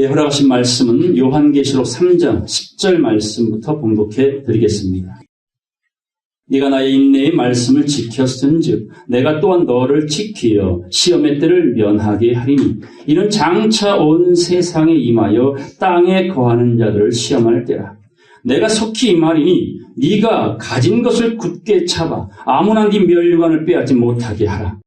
허락하신 말씀은 요한계시록 3장 10절 말씀부터 봉독해 드리겠습니다. 네가 나의 인내의 말씀을 지켰은즉 내가 또한 너를 지키어 시험의 때를 면하게 하리니 이는 장차 온 세상에 임하여 땅에 거하는 자들을 시험할 때라. 내가 속히 임하리니 네가 가진 것을 굳게 잡아 아무나 네 면류관을 빼앗지 못하게 하라.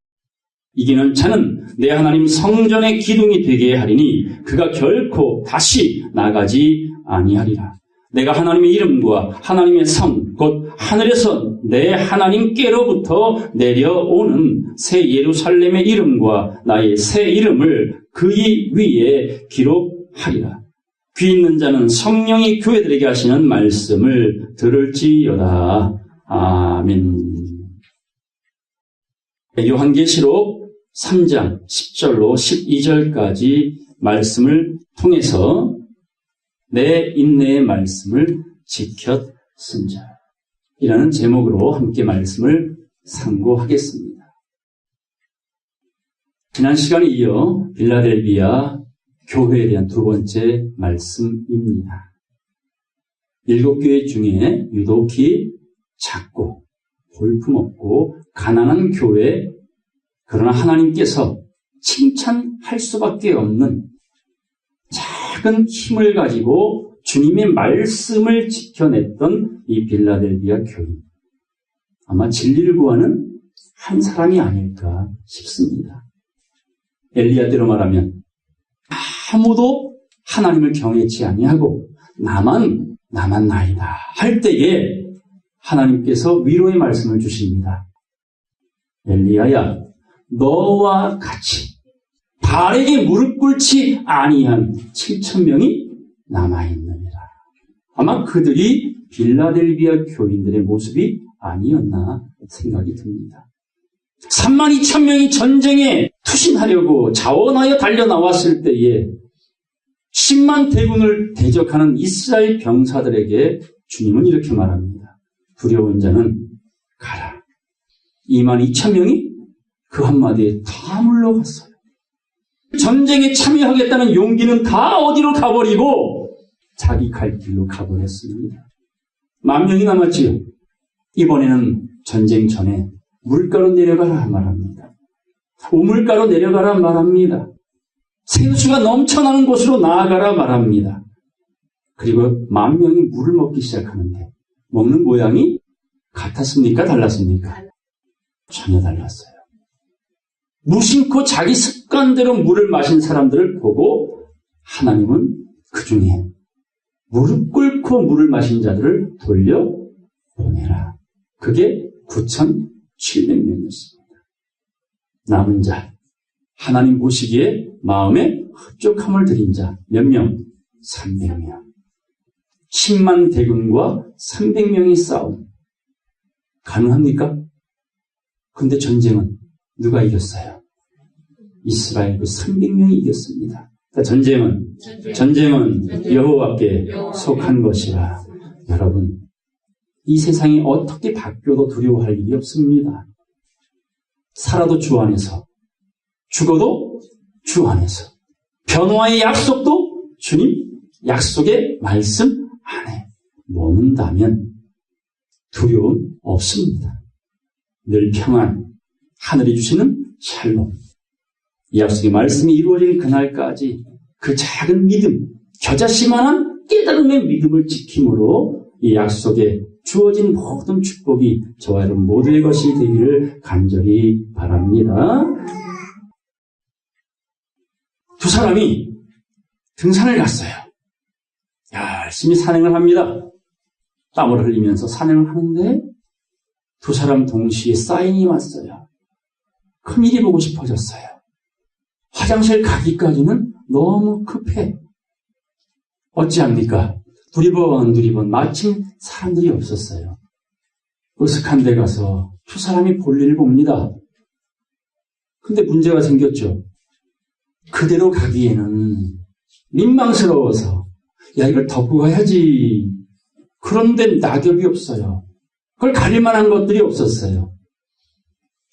이기는 자는 내 하나님 성전의 기둥이 되게 하리니 그가 결코 다시 나가지 아니하리라. 내가 하나님의 이름과 하나님의 성, 곧 하늘에서 내 하나님께로부터 내려오는 새 예루살렘의 이름과 나의 새 이름을 그의 위에 기록하리라. 귀 있는 자는 성령이 교회들에게 하시는 말씀을 들을지어다. 아멘. 요한계시록 3장 10절로 12절까지 말씀을 통해서 내 인내의 말씀을 지켰은자 이라는 제목으로 함께 말씀을 상고하겠습니다. 지난 시간에 이어 빌라델비아 교회에 대한 두 번째 말씀입니다. 7교회 중에 유독히 작고 볼품없고 가난한 교회, 그러나 하나님께서 칭찬할 수밖에 없는 작은 힘을 가지고 주님의 말씀을 지켜냈던 이 빌라델비아 교회. 아마 진리를 구하는 한 사람이 아닐까 싶습니다. 엘리야 때로 말하면 아무도 하나님을 경외치 아니하고 나만 나이다 할 때에 하나님께서 위로의 말씀을 주십니다. 엘리야야, 너와 같이 바알에게 무릎 꿇지 아니한 7,000명이 남아있느니라. 아마 그들이 빌라델비아 교인들의 모습이 아니었나 생각이 듭니다. 32,000명이 전쟁에 투신하려고 자원하여 달려나왔을 때에 10만 대군을 대적하는 이스라엘 병사들에게 주님은 이렇게 말합니다. 두려운 자는 가라. 22,000명이 그 한마디에 다 물러갔어요. 전쟁에 참여하겠다는 용기는 다 어디로 가버리고 자기 갈 길로 가버렸습니다. 10,000명이 남았지요. 이번에는 전쟁 전에 물가로 내려가라 말합니다. 우물가로 내려가라 말합니다. 생수가 넘쳐나는 곳으로 나아가라 말합니다. 그리고 10,000명이 물을 먹기 시작하는데 먹는 모양이 같았습니까? 달랐습니까? 전혀 달랐어요. 무심코 자기 습관대로 물을 마신 사람들을 보고 하나님은 그 중에 무릎 꿇고 물을 마신 자들을 돌려보내라. 그게 9,700명이었습니다. 남은 자, 하나님 보시기에 마음에 흡족함을 드린 자 몇 명? 300명. 10만 대군과 300명이 싸움. 가능합니까? 근데 전쟁은 누가 이겼어요? 이스라엘 그 300명이 이겼습니다. 전쟁은 여호와께 속한 것이라. 여러분, 이 세상이 어떻게 바뀌어도 두려워할 일이 없습니다. 살아도 주 안에서, 죽어도 주 안에서, 변화의 약속도 주님 약속의 말씀 안에 머문다면 두려움 없습니다. 늘 평안, 하늘이 주시는 샬롬. 이 약속의 말씀이 이루어진 그날까지 그 작은 믿음, 겨자씨만한 깨달음의 믿음을 지킴으로 이 약속에 주어진 모든 축복이 저와 여러분 모두의 것이 되기를 간절히 바랍니다. 두 사람이 등산을 갔어요. 열심히 산행을 합니다. 땀을 흘리면서 산행을 하는데 두 사람 동시에 사인이 왔어요. 큰일이 보고 싶어졌어요. 화장실 가기까지는 너무 급해. 어찌합니까? 두리번 마침 사람들이 없었어요. 으슥한 데 가서 두 사람이 볼일을 봅니다. 근데 문제가 생겼죠. 그대로 가기에는 민망스러워서 이걸 덮고 가야지. 그런데 낙엽이 없어요. 그걸 가릴 만한 것들이 없었어요.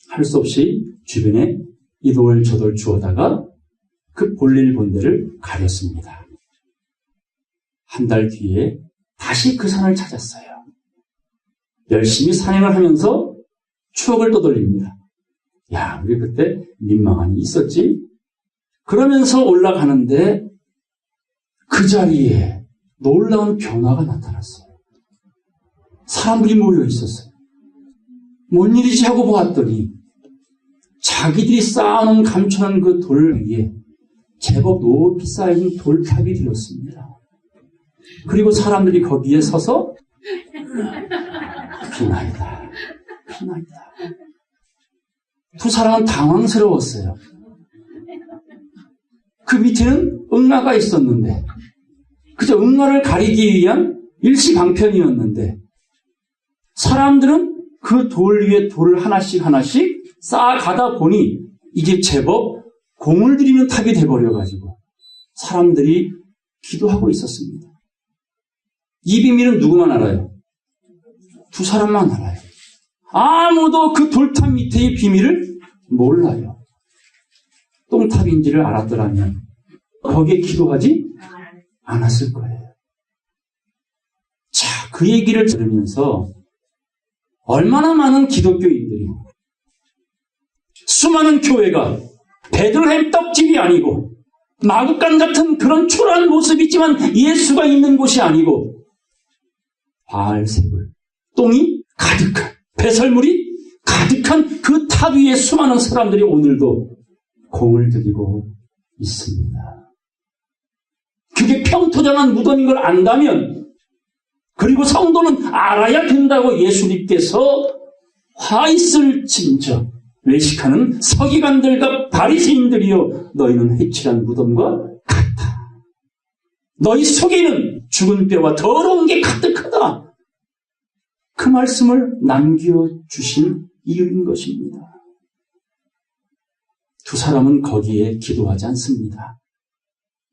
할 수 없이 주변에 이돌저돌 주워다가 그 볼일 본 데를 가렸습니다. 한 달 뒤에 다시 그 산을 찾았어요. 열심히 산행을 하면서 추억을 떠돌립니다. 야, 우리 그때 민망한 일이 있었지? 그러면서 올라가는데 그 자리에 놀라운 변화가 나타났어요. 사람들이 모여 있었어요. 뭔 일이지 하고 보았더니 자기들이 쌓아놓은 감춰놓은 그 돌 위에 제법 높이 쌓인 돌탑이 되었습니다. 그리고 사람들이 거기에 서서 비나이다, 비나이다. 두 사람은 당황스러웠어요. 그 밑에는 응아가 있었는데 그저 응아를 가리기 위한 일시방편이었는데 사람들은 그 돌 위에 돌을 하나씩 쌓아가다 보니 이게 제법 공을 들이는 탑이 돼버려가지고 사람들이 기도하고 있었습니다. 이 비밀은 누구만 알아요? 두 사람만 알아요. 아무도 그 돌탑 밑에의 비밀을 몰라요. 똥탑인지를 알았더라면 거기에 기도하지 않았을 거예요. 자, 그 얘기를 들으면서 얼마나 많은 기독교인들이 수많은 교회가 베들레헴 떡집이 아니고 마구간 같은 그런 초라한 모습이지만 예수가 있는 곳이 아니고 바알세불, 똥이 가득한 배설물이 가득한 그 탑 위에 수많은 사람들이 오늘도 공을 들이고 있습니다. 그게 평토장한 무덤인 걸 안다면 그리고 성도는 알아야 된다고 예수님께서 화 있을 진저 외식하는 서기관들과 바리새인들이여 너희는 해칠한 무덤과 같다. 너희 속에는 죽은 뼈와 더러운 게 가득하다. 그 말씀을 남겨주신 이유인 것입니다. 두 사람은 거기에 기도하지 않습니다.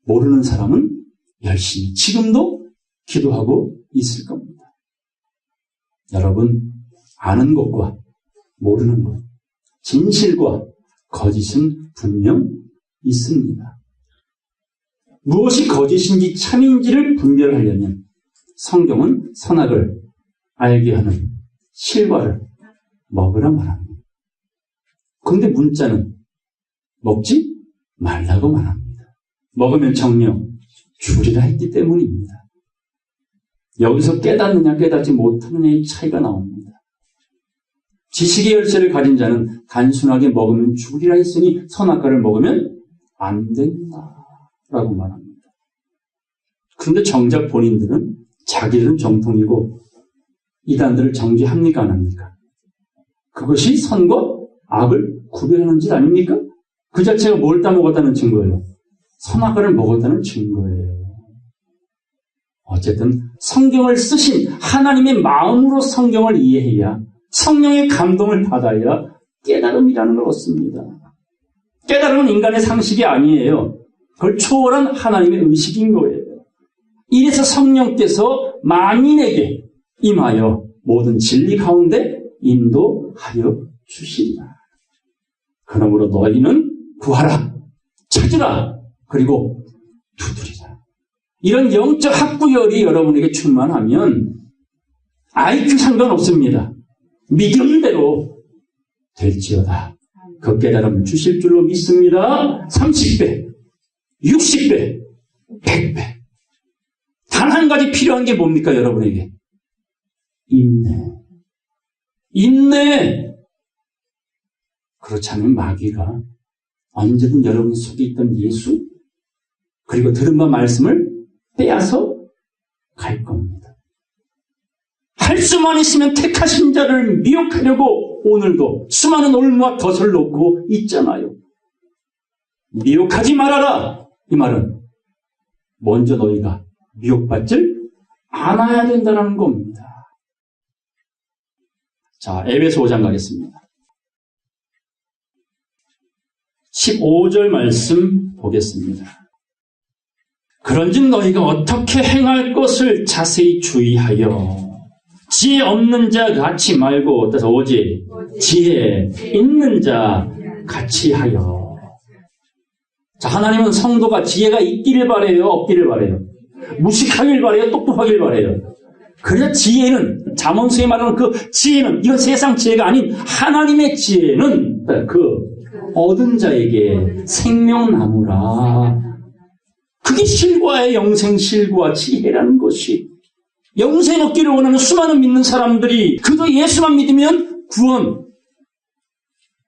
모르는 사람은 열심히 지금도 기도하고 있을 겁니다. 여러분, 아는 것과 모르는 것, 진실과 거짓은 분명 있습니다. 무엇이 거짓인지 참인지를 분별하려면 성경은 선악을 알게 하는 실과를 먹으라 말합니다. 그런데 문자는 먹지 말라고 말합니다. 먹으면 정녕 죽으리라 했기 때문입니다. 여기서 깨닫느냐 깨닫지 못하느냐의 차이가 나옵니다. 지식의 열쇠를 가진 자는 단순하게 먹으면 죽으리라 했으니 선악과를 먹으면 안 된다라고 말합니다. 그런데 정작 본인들은 자기들은 정통이고 이단들을 정죄합니까 안 합니까? 그것이 선과 악을 구별하는 짓 아닙니까? 그 자체가 뭘 따먹었다는 증거예요? 선악과를 먹었다는 증거예요. 어쨌든 성경을 쓰신 하나님의 마음으로 성경을 이해해야 성령의 감동을 받아야 깨달음이라는 걸 얻습니다. 깨달음은 인간의 상식이 아니에요. 그걸 초월한 하나님의 의식인 거예요. 이래서 성령께서 만인에게 임하여 모든 진리 가운데 인도하여 주시리라. 그러므로 너희는 구하라, 찾으라, 그리고 두드리라. 이런 영적 학구열이 여러분에게 충만하면 IQ 상관없습니다. 믿음대로 될지어다. 그 깨달음을 주실 줄로 믿습니다. 30배, 60배, 100배. 단 한 가지 필요한 게 뭡니까 여러분에게? 인내. 인내. 그렇지 않으면 마귀가 언제든 여러분 속에 있던 예수 그리고 들은 바 말씀을 빼앗아 갈 겁니다. 할 수만 있으면 택하신 자를 미혹하려고 오늘도 수많은 올무와 덫을 놓고 있잖아요. 미혹하지 말아라. 이 말은 먼저 너희가 미혹받질 않아야 된다는 겁니다. 자, 에베소 5장 가겠습니다. 15절 말씀 보겠습니다. 그런즉 너희가 어떻게 행할 것을 자세히 주의하여 지혜 없는 자 같이 말고 따라서 오직 지혜 있는 자 같이 하여. 자, 하나님은 성도가 지혜가 있기를 바래요, 없기를 바래요? 무식하길 바래요? 똑똑하길 바래요? 그래서 지혜는, 잠언서에 말하는 그 지혜는, 이건 세상 지혜가 아닌 하나님의 지혜는 그 얻은 자에게 생명나무라. 그게 실과의 영생 실과 지혜라는 것이. 영생 얻기를 원하는 수많은 믿는 사람들이 그저 예수만 믿으면 구원.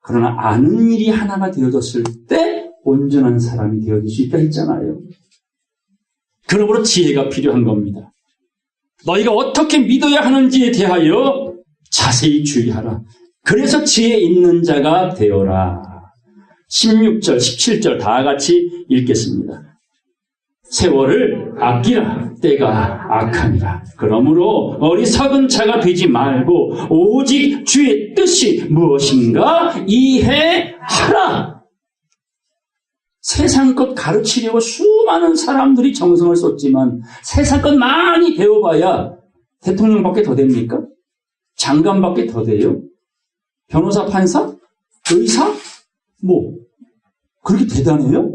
그러나 아는 일이 하나가 되어졌을 때 온전한 사람이 되어질 수 있다 했잖아요. 그러므로 지혜가 필요한 겁니다. 너희가 어떻게 믿어야 하는지에 대하여 자세히 주의하라. 그래서 지혜 있는 자가 되어라. 16절, 17절 다 같이 읽겠습니다. 세월을 아끼라. 때가 악하니라. 그러므로 어리석은 자가 되지 말고 오직 주의 뜻이 무엇인가 이해하라. 세상 것 가르치려고 수많은 사람들이 정성을 썼지만 세상 것 많이 배워봐야 대통령밖에 더 됩니까? 장관밖에 더 돼요? 변호사, 판사? 의사? 그렇게 대단해요?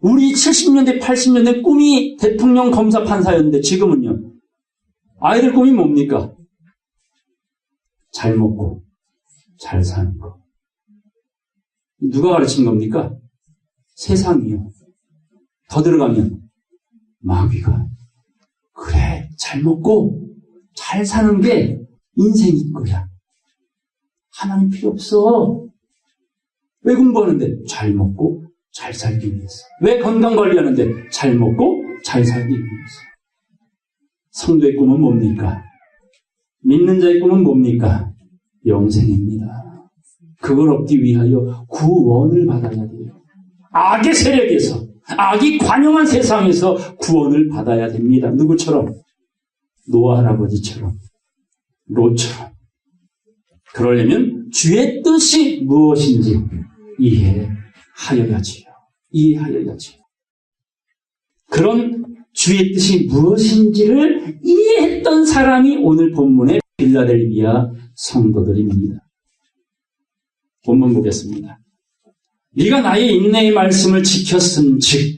우리 70년대, 80년대 꿈이 대통령, 검사, 판사였는데 지금은요? 아이들 꿈이 뭡니까? 잘 먹고 잘 사는 거. 누가 가르친 겁니까? 세상이요. 더 들어가면 마귀가 그래 잘 먹고 잘 사는 게 인생인 거야. 하나님 필요 없어. 왜 공부하는데? 잘 먹고 잘 살기 위해서. 왜 건강관리하는데? 잘 먹고 잘 살기 위해서. 성도의 꿈은 뭡니까? 믿는 자의 꿈은 뭡니까? 영생입니다. 그걸 얻기 위하여 구원을 받아야 돼요. 악의 세력에서, 악이 관영한 세상에서 구원을 받아야 됩니다. 누구처럼? 노아 할아버지처럼, 롯처럼. 그러려면 주의 뜻이 무엇인지 이해하여야지요. 그런 주의 뜻이 무엇인지를 이해했던 사람이 오늘 본문의 빌라델비아 성도들입니다. 본문 보겠습니다. 네가 나의 인내의 말씀을 지켰은즉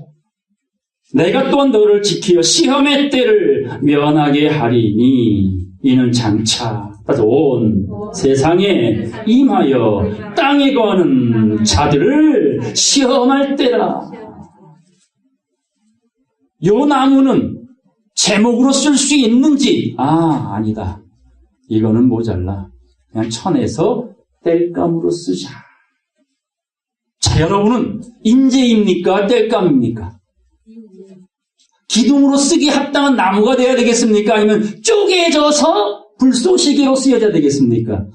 내가 또한 너를 지키어 시험의 때를 면하게 하리니 이는 장차 온 세상에 임하여 땅에 거하는 자들을 시험할 때라. 요 나무는 제목으로 쓸 수 있는지 아니다. 이거는 모자라. 그냥 천에서 땔감으로 쓰자. 자, 여러분은 인재입니까? 땔감입니까? 기둥으로 쓰기 합당한 나무가 되어야 되겠습니까? 아니면 쪼개져서 불쏘시개로 쓰여야 되겠습니까?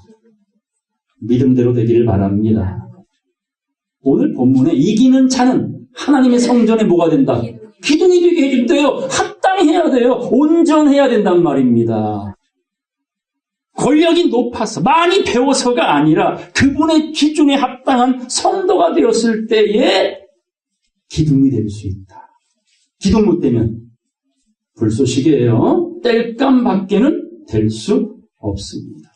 믿음대로 되기를 바랍니다. 오늘 본문에 이기는 자는 하나님의 성전에 뭐가 된다? 기둥이 되게 해준대요. 합당해야 돼요. 온전해야 된단 말입니다. 권력이 높아서 많이 배워서가 아니라 그분의 기준에 합당한 성도가 되었을 때에 기둥이 될 수 있다. 기둥 못 되면 불쏘시개예요. 땔감 밖에는 될 수 없습니다.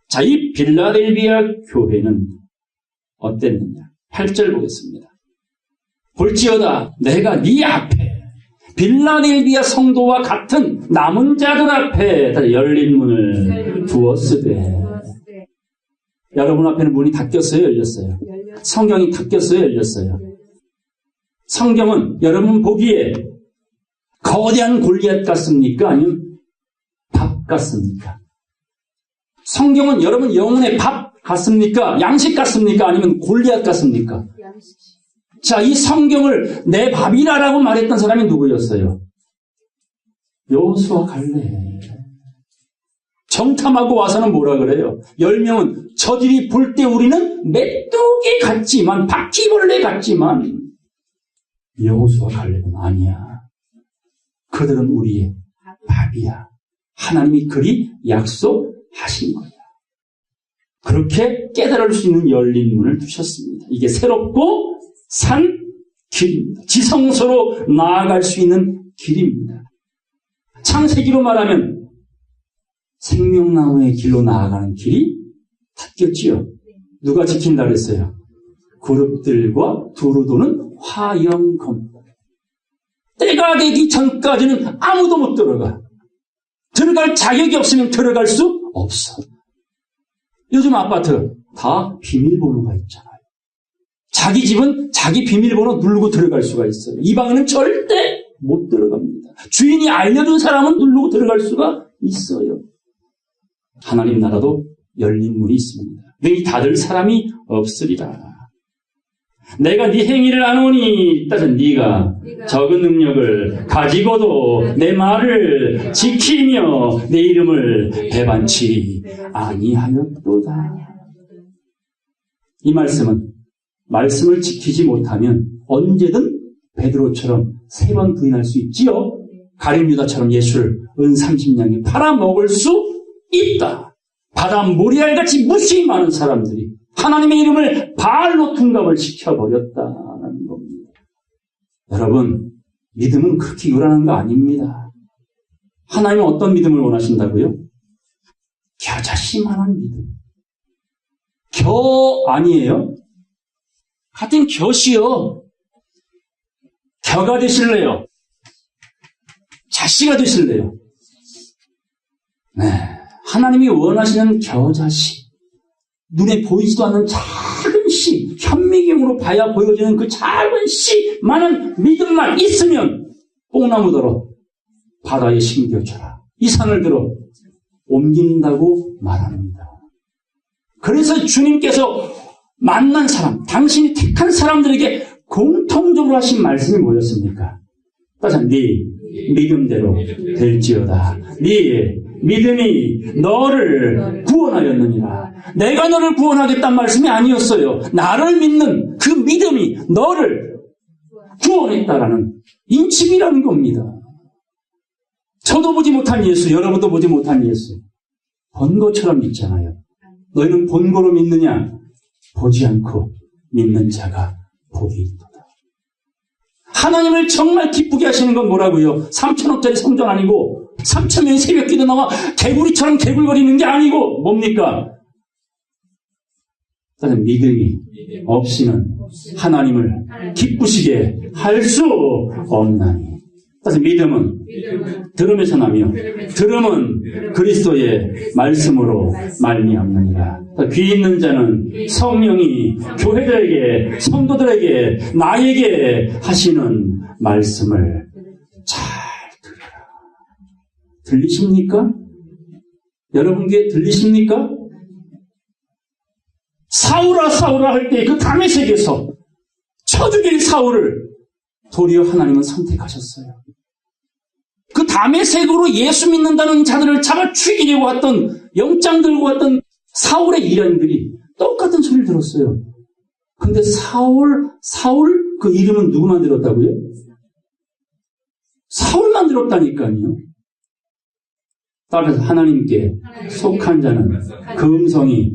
자, 이 빌라델비아 교회는 어땠느냐? 8절 보겠습니다. 볼지어다 내가 네 앞에 빌라델비아 성도와 같은 남은 자들 앞에 열린 문을 두었으되. 여러분 앞에는 문이 닫혔어요? 열렸어요? 성경이 닫혔어요? 열렸어요? 성경은 여러분 보기에 거대한 골리앗 같습니까? 아니면 밥 같습니까? 성경은 여러분 영혼의 밥 같습니까? 양식 같습니까? 아니면 골리앗 같습니까? 자, 이 성경을 내 밥이라라고 말했던 사람이 누구였어요? 여호수아 갈렙. 정탐하고 와서는 뭐라 그래요? 10명은 저들이 볼 때 우리는 메뚜기 같지만, 바퀴벌레 같지만 여호수아 갈렙은 아니야. 그들은 우리의 밥이야. 하나님이 그리 약속하신 거야. 그렇게 깨달을 수 있는 열린 문을 두셨습니다. 이게 새롭고 산 길입니다. 지성소로 나아갈 수 있는 길입니다. 창세기로 말하면 생명나무의 길로 나아가는 길이 닫혔지요. 누가 지킨다 그랬어요? 그룹들과 두루 도는 화영검. 때가 되기 전까지는 아무도 못 들어가. 들어갈 자격이 없으면 들어갈 수 없어. 요즘 아파트 다 비밀번호가 있잖아요. 자기 집은 자기 비밀번호 누르고 들어갈 수가 있어요. 이 방에는 절대 못 들어갑니다. 주인이 알려준 사람은 누르고 들어갈 수가 있어요. 하나님 나라도 열린 문이 있습니다. 능히 닫을 사람이 없으리라. 내가 네 행위를 아노니 따서 네가 적은 능력을 가지고도 내 말을 지키며 내 이름을 배반치 아니하였도다. 이 말씀을 지키지 못하면 언제든 베드로처럼 3번 부인할 수 있지요. 가룟 유다처럼 예수를 은 30냥에 팔아먹을 수 있다. 바다 모리알같이 무수히 많은 사람들이 하나님의 이름을 바알로 둔갑을 시켜버렸다는 겁니다. 여러분, 믿음은 그렇게 요란한 거 아닙니다. 하나님은 어떤 믿음을 원하신다고요? 겨자씨만한 믿음. 겨 아니에요? 같은 겨씨요. 겨가 되실래요? 자씨가 되실래요? 네, 하나님이 원하시는 겨자씨. 눈에 보이지도 않는 작은 씨, 현미경으로 봐야 보여지는 그 작은 씨만한 믿음만 있으면 뽕나무더러 바다에 심겨져라. 이 산을 들어 옮긴다고 말합니다. 그래서 주님께서 만난 사람, 당신이 택한 사람들에게 공통적으로 하신 말씀이 뭐였습니까? 따져 네 믿음대로 될지어다. 네 믿음이 너를 구원하였느니라. 내가 너를 구원하겠다는 말씀이 아니었어요. 나를 믿는 그 믿음이 너를 구원했다라는 인침이라는 겁니다. 저도 보지 못한 예수, 여러분도 보지 못한 예수. 본 것처럼 믿잖아요. 너희는 본 거로 믿느냐? 보지 않고 믿는 자가 복이 있도다. 하나님을 정말 기쁘게 하시는 건 뭐라고요? 3,000억짜리 성전 아니고 3,000명이 새벽기도 나와 개구리처럼 개굴거리는 게 아니고 뭡니까? 믿음이 없이는 하나님을 기쁘시게 할 수 없나니. 따라서 믿음은 들음에서 나며 들음은 그리스도의 말씀으로 말미암느니라. 귀 있는 자는 성령이 교회들에게 성도들에게 나에게 하시는 말씀을 잘 들으라. 들리십니까? 여러분께 들리십니까? 사울아 사울아 할 때 그 다메섹에서 쳐 죽일 사울을 도리어 하나님은 선택하셨어요. 그 다메섹으로 예수 믿는다는 자들을 잡아 죽이려고 했던, 영장 들고 왔던 사울의 일행들이 똑같은 소리를 들었어요. 근데 사울 그 이름은 누구 만들었다고요? 사울만 들었다니까요. 따라서 하나님께 속한 자는 그 음성이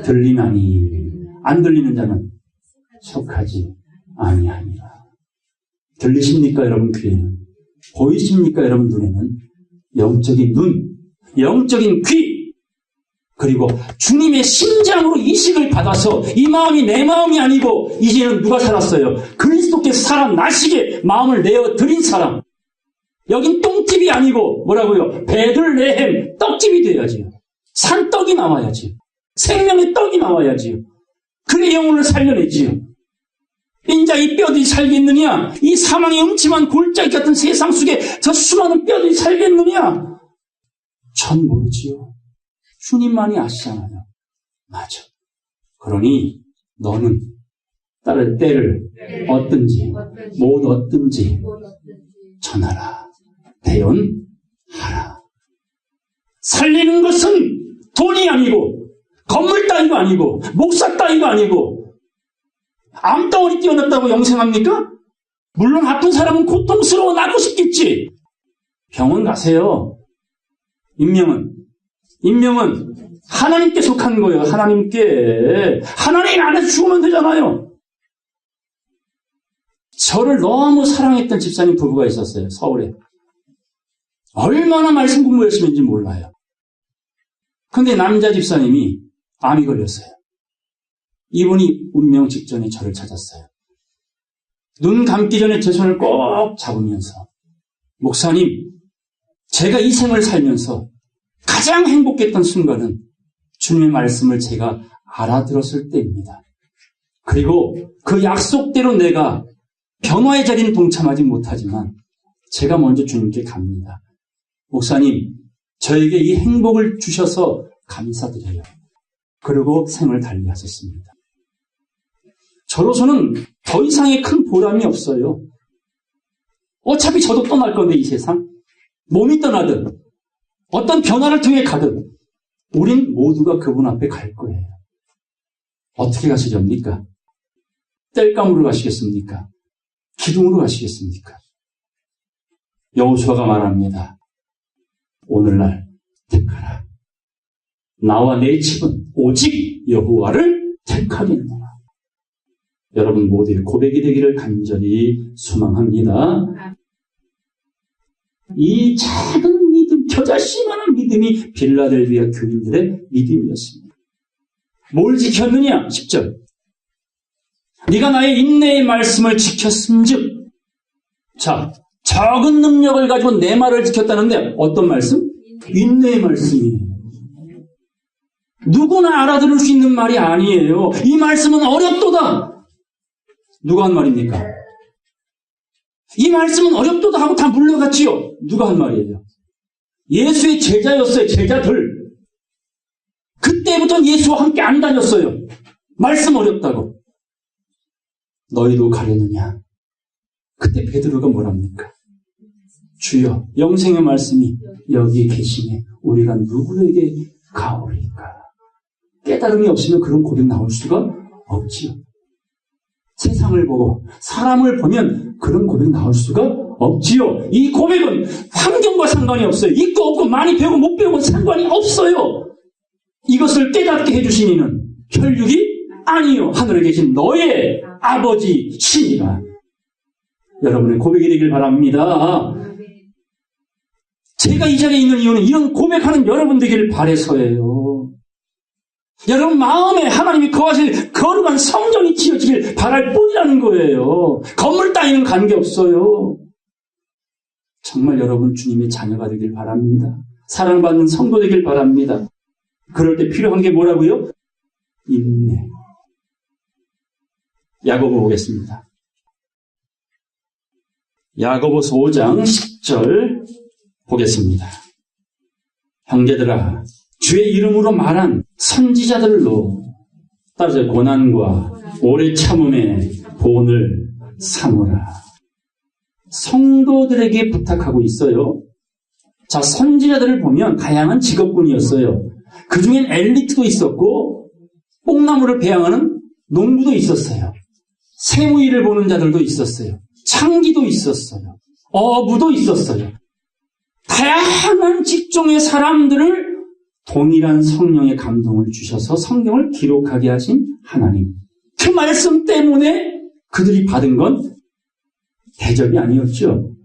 들리나니 안 들리는 자는 속하지 아니하니라. 들리십니까 여러분 귀에는? 보이십니까 여러분 눈에는? 영적인 눈, 영적인 귀, 그리고 주님의 심장으로 이식을 받아서 이 마음이 내 마음이 아니고 이제는 누가 살았어요? 그리스도께서 살아나시게 마음을 내어드린 사람. 여긴 똥집이 아니고 뭐라고요? 베들레헴 떡집이 돼야지요. 산떡이 나와야지. 생명의 떡이 나와야지요. 그래 영혼을 살려내지요. 인자 이 뼈들이 살겠느냐? 이 사망의 음침한 골짜기 같은 세상 속에 저 수많은 뼈들이 살겠느냐? 전 모르지요. 주님만이 아시잖아요. 맞아. 그러니 너는 따를 때를 얻든지 못 얻든지 전하라. 대언하라. 살리는 것은 돈이 아니고 건물 따위가 아니고 목사 따위가 아니고 암덩어리 뛰어났다고 영생합니까? 물론 아픈 사람은 고통스러워 나고 싶겠지. 병원 가세요. 인명은 하나님께 속한 거예요. 하나님께. 하나님 안에서 죽으면 되잖아요. 저를 너무 사랑했던 집사님 부부가 있었어요. 서울에. 얼마나 말씀 공부 열심히 했는지 몰라요. 근데 남자 집사님이 암이 걸렸어요. 이분이 운명 직전에 저를 찾았어요. 눈 감기 전에 제 손을 꼭 잡으면서 목사님, 제가 이 생을 살면서 가장 행복했던 순간은 주님의 말씀을 제가 알아들었을 때입니다. 그리고 그 약속대로 내가 변화의 자리는 동참하지 못하지만 제가 먼저 주님께 갑니다. 목사님, 저에게 이 행복을 주셔서 감사드려요. 그리고 생을 달리하셨습니다. 저로서는 더 이상의 큰 보람이 없어요. 어차피 저도 떠날 건데 이 세상. 몸이 떠나든 어떤 변화를 통해 가든 우린 모두가 그분 앞에 갈 거예요. 어떻게 가시렵니까? 땔감으로 가시겠습니까? 기둥으로 가시겠습니까? 여호수아가 말합니다. 오늘날 택하라. 나와 내 집은 오직 여호와를 택하겠노라. 여러분 모두의 고백이 되기를 간절히 소망합니다. 이 작은 믿음, 겨자씨만한 믿음이 빌라델비아 교인들의 믿음이었습니다. 뭘 지켰느냐? 10절. 네가 나의 인내의 말씀을 지켰음즉. 자, 적은 능력을 가지고 내 말을 지켰다는데 어떤 말씀? 인내의 말씀이에요. 누구나 알아들을 수 있는 말이 아니에요. 이 말씀은 어렵도다. 누가 한 말입니까? 이 말씀은 어렵도다 하고 다 물러갔지요. 누가 한 말이에요? 예수의 제자였어요. 제자들. 그때부터는 예수와 함께 안 다녔어요. 말씀 어렵다고. 너희도 가려느냐? 그때 베드로가 뭐랍니까? 주여, 영생의 말씀이 여기 계시네. 우리가 누구에게 가오리까? 깨달음이 없으면 그런 고백 나올 수가 없지요. 세상을 보고 사람을 보면 그런 고백 나올 수가 없지요. 이 고백은 환경과 상관이 없어요. 있고 없고 많이 배우고 못 배우고 상관이 없어요. 이것을 깨닫게 해주신 이는 혈육이 아니요 하늘에 계신 너의 아버지 신이라. 여러분의 고백이 되길 바랍니다. 제가 이 자리에 있는 이유는 이런 고백하는 여러분 되기를 바라서예요. 여러분 마음에 하나님이 거하실 거룩한 성전이 지어지길 바랄 뿐이라는 거예요. 건물 따위는 관계없어요. 정말 여러분 주님의 자녀가 되길 바랍니다. 사랑받는 성도 되길 바랍니다. 그럴 때 필요한 게 뭐라고요? 인내. 야고보 보겠습니다. 야고보서 5장 10절 보겠습니다. 형제들아, 주의 이름으로 말한 선지자들로 따라서 고난과 오래 참음의 본을 삼으라. 성도들에게 부탁하고 있어요. 자, 선지자들을 보면 다양한 직업군이었어요. 그 중엔 엘리트도 있었고 뽕나무를 배양하는 농부도 있었어요. 세무일을 보는 자들도 있었어요. 창기도 있었어요. 어부도 있었어요. 다양한 직종의 사람들을 동일한 성령의 감동을 주셔서 성경을 기록하게 하신 하나님. 그 말씀 때문에 그들이 받은 건 대접이 아니었죠.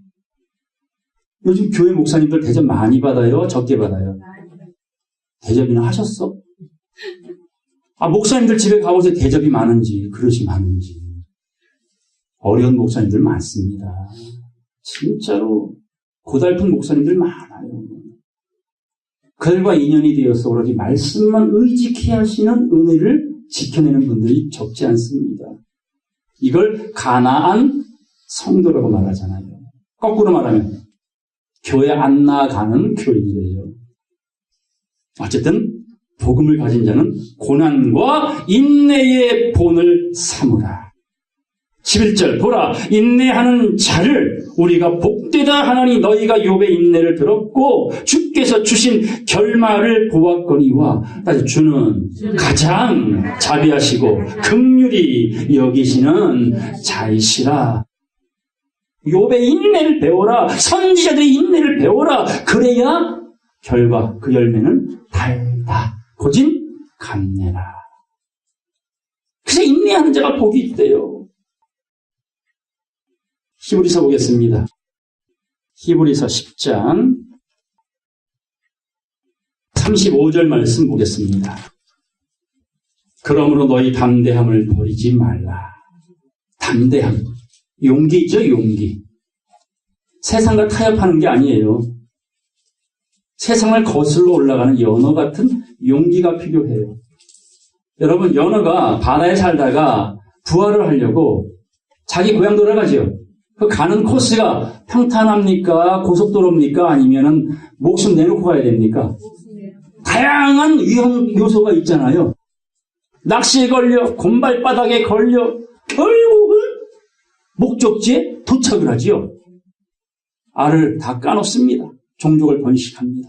요즘 교회 목사님들 대접 많이 받아요? 적게 받아요? 대접이나 하셨어? 목사님들 집에 가보세요. 대접이 많은지 그릇이 많은지. 어려운 목사님들 많습니다. 진짜로 고달픈 목사님들 많아요. 그들과 인연이 되어서 오로지 말씀만 의지케 하시는 은혜를 지켜내는 분들이 적지 않습니다. 이걸 가나안 성도라고 말하잖아요. 거꾸로 말하면 교회 안 나가는 교인이래요. 어쨌든 복음을 가진 자는 고난과 인내의 본을 삼으라. 11절 보라, 인내하는 자를 우리가 복되다 하나니 너희가 욥의 인내를 들었고 주께서 주신 결말을 보았거니와. 주는 가장 자비하시고 긍휼히 여기시는 자이시라. 욥의 인내를 배워라. 선지자들의 인내를 배워라. 그래야 결과 그 열매는 달다. 고진 감내라. 그래서 인내하는 자가 복이 있대요. 히브리서 보겠습니다. 히브리서 10장 35절 말씀 보겠습니다. 그러므로 너희 담대함을 버리지 말라. 담대함. 용기죠, 용기. 세상과 타협하는 게 아니에요. 세상을 거슬러 올라가는 연어 같은 용기가 필요해요. 여러분, 연어가 바다에 살다가 부활을 하려고 자기 고향 돌아가죠. 그 가는 코스가 평탄합니까? 고속도로입니까? 아니면은 목숨 내놓고 가야 됩니까? 다양한 위험 요소가 있잖아요. 낚시에 걸려, 곰발바닥에 걸려, 결국은 목적지에 도착을 하지요. 알을 다 까놓습니다. 종족을 번식합니다.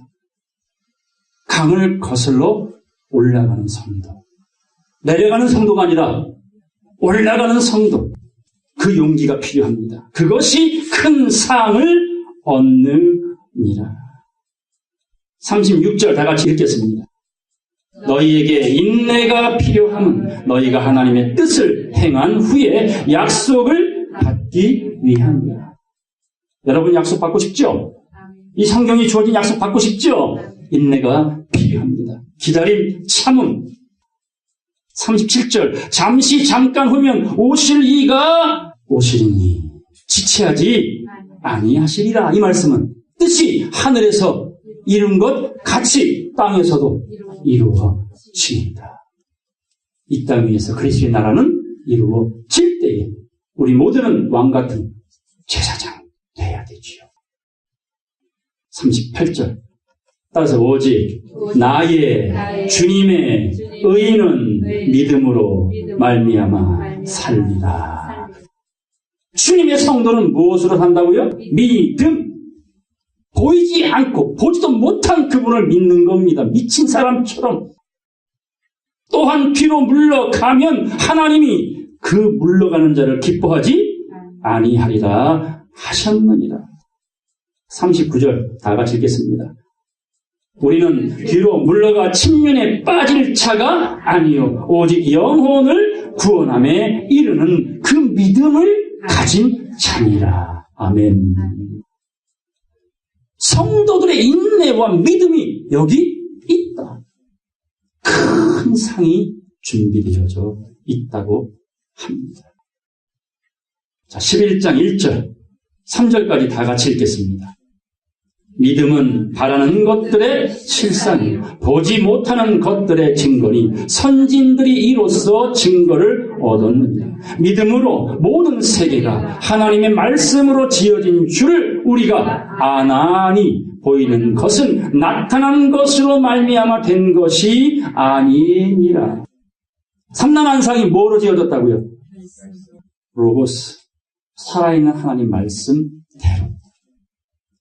강을 거슬러 올라가는 성도. 내려가는 성도가 아니라 올라가는 성도. 그 용기가 필요합니다. 그것이 큰 상을 얻느니라. 36절 다 같이 읽겠습니다. 너희에게 인내가 필요함은 너희가 하나님의 뜻을 행한 후에 약속을 받기 위함이라. 여러분 약속 받고 싶죠? 이 성경이 주어진 약속 받고 싶죠? 인내가 필요합니다. 기다림, 참음. 37절 잠시 잠깐 후면 오실 이가 오시리니 지체하지 아니하시리라. 이 말씀은 뜻이 하늘에서 이룬 것 같이 땅에서도 이루어지리라. 이 땅 위에서 그리스도의 나라는 이루어질 때에 우리 모두는 왕같은 제사장 돼야 되지요. 38절 따라서 오직 나의 주님의 의인은 믿음으로 말미암아 살리라. 주님의 성도는 무엇으로 산다고요? 믿음. 보이지 않고 보지도 못한 그분을 믿는 겁니다. 미친 사람처럼. 또한 뒤로 물러가면 하나님이 그 물러가는 자를 기뻐하지 아니하리라 하셨느니라. 39절 다 같이 읽겠습니다. 우리는 뒤로 물러가 침면에 빠질 자가 아니요 오직 영혼을 구원함에 이르는 그 믿음을 가진 자니라. 아멘. 성도들의 인내와 믿음이 여기 있다. 큰 상이 준비되어져 있다고 합니다. 자, 11장 1절 3절까지 다 같이 읽겠습니다. 믿음은 바라는 것들의 실상이 보지 못하는 것들의 증거니 선진들이 이로써 증거를 얻었느니라. 믿음으로 모든 세계가 하나님의 말씀으로 지어진 줄을 우리가 아나니 보이는 것은 나타난 것으로 말미암아 된 것이 아니니라. 삼라만상이 뭐로 지어졌다고요? 로고스, 살아있는 하나님 말씀대로.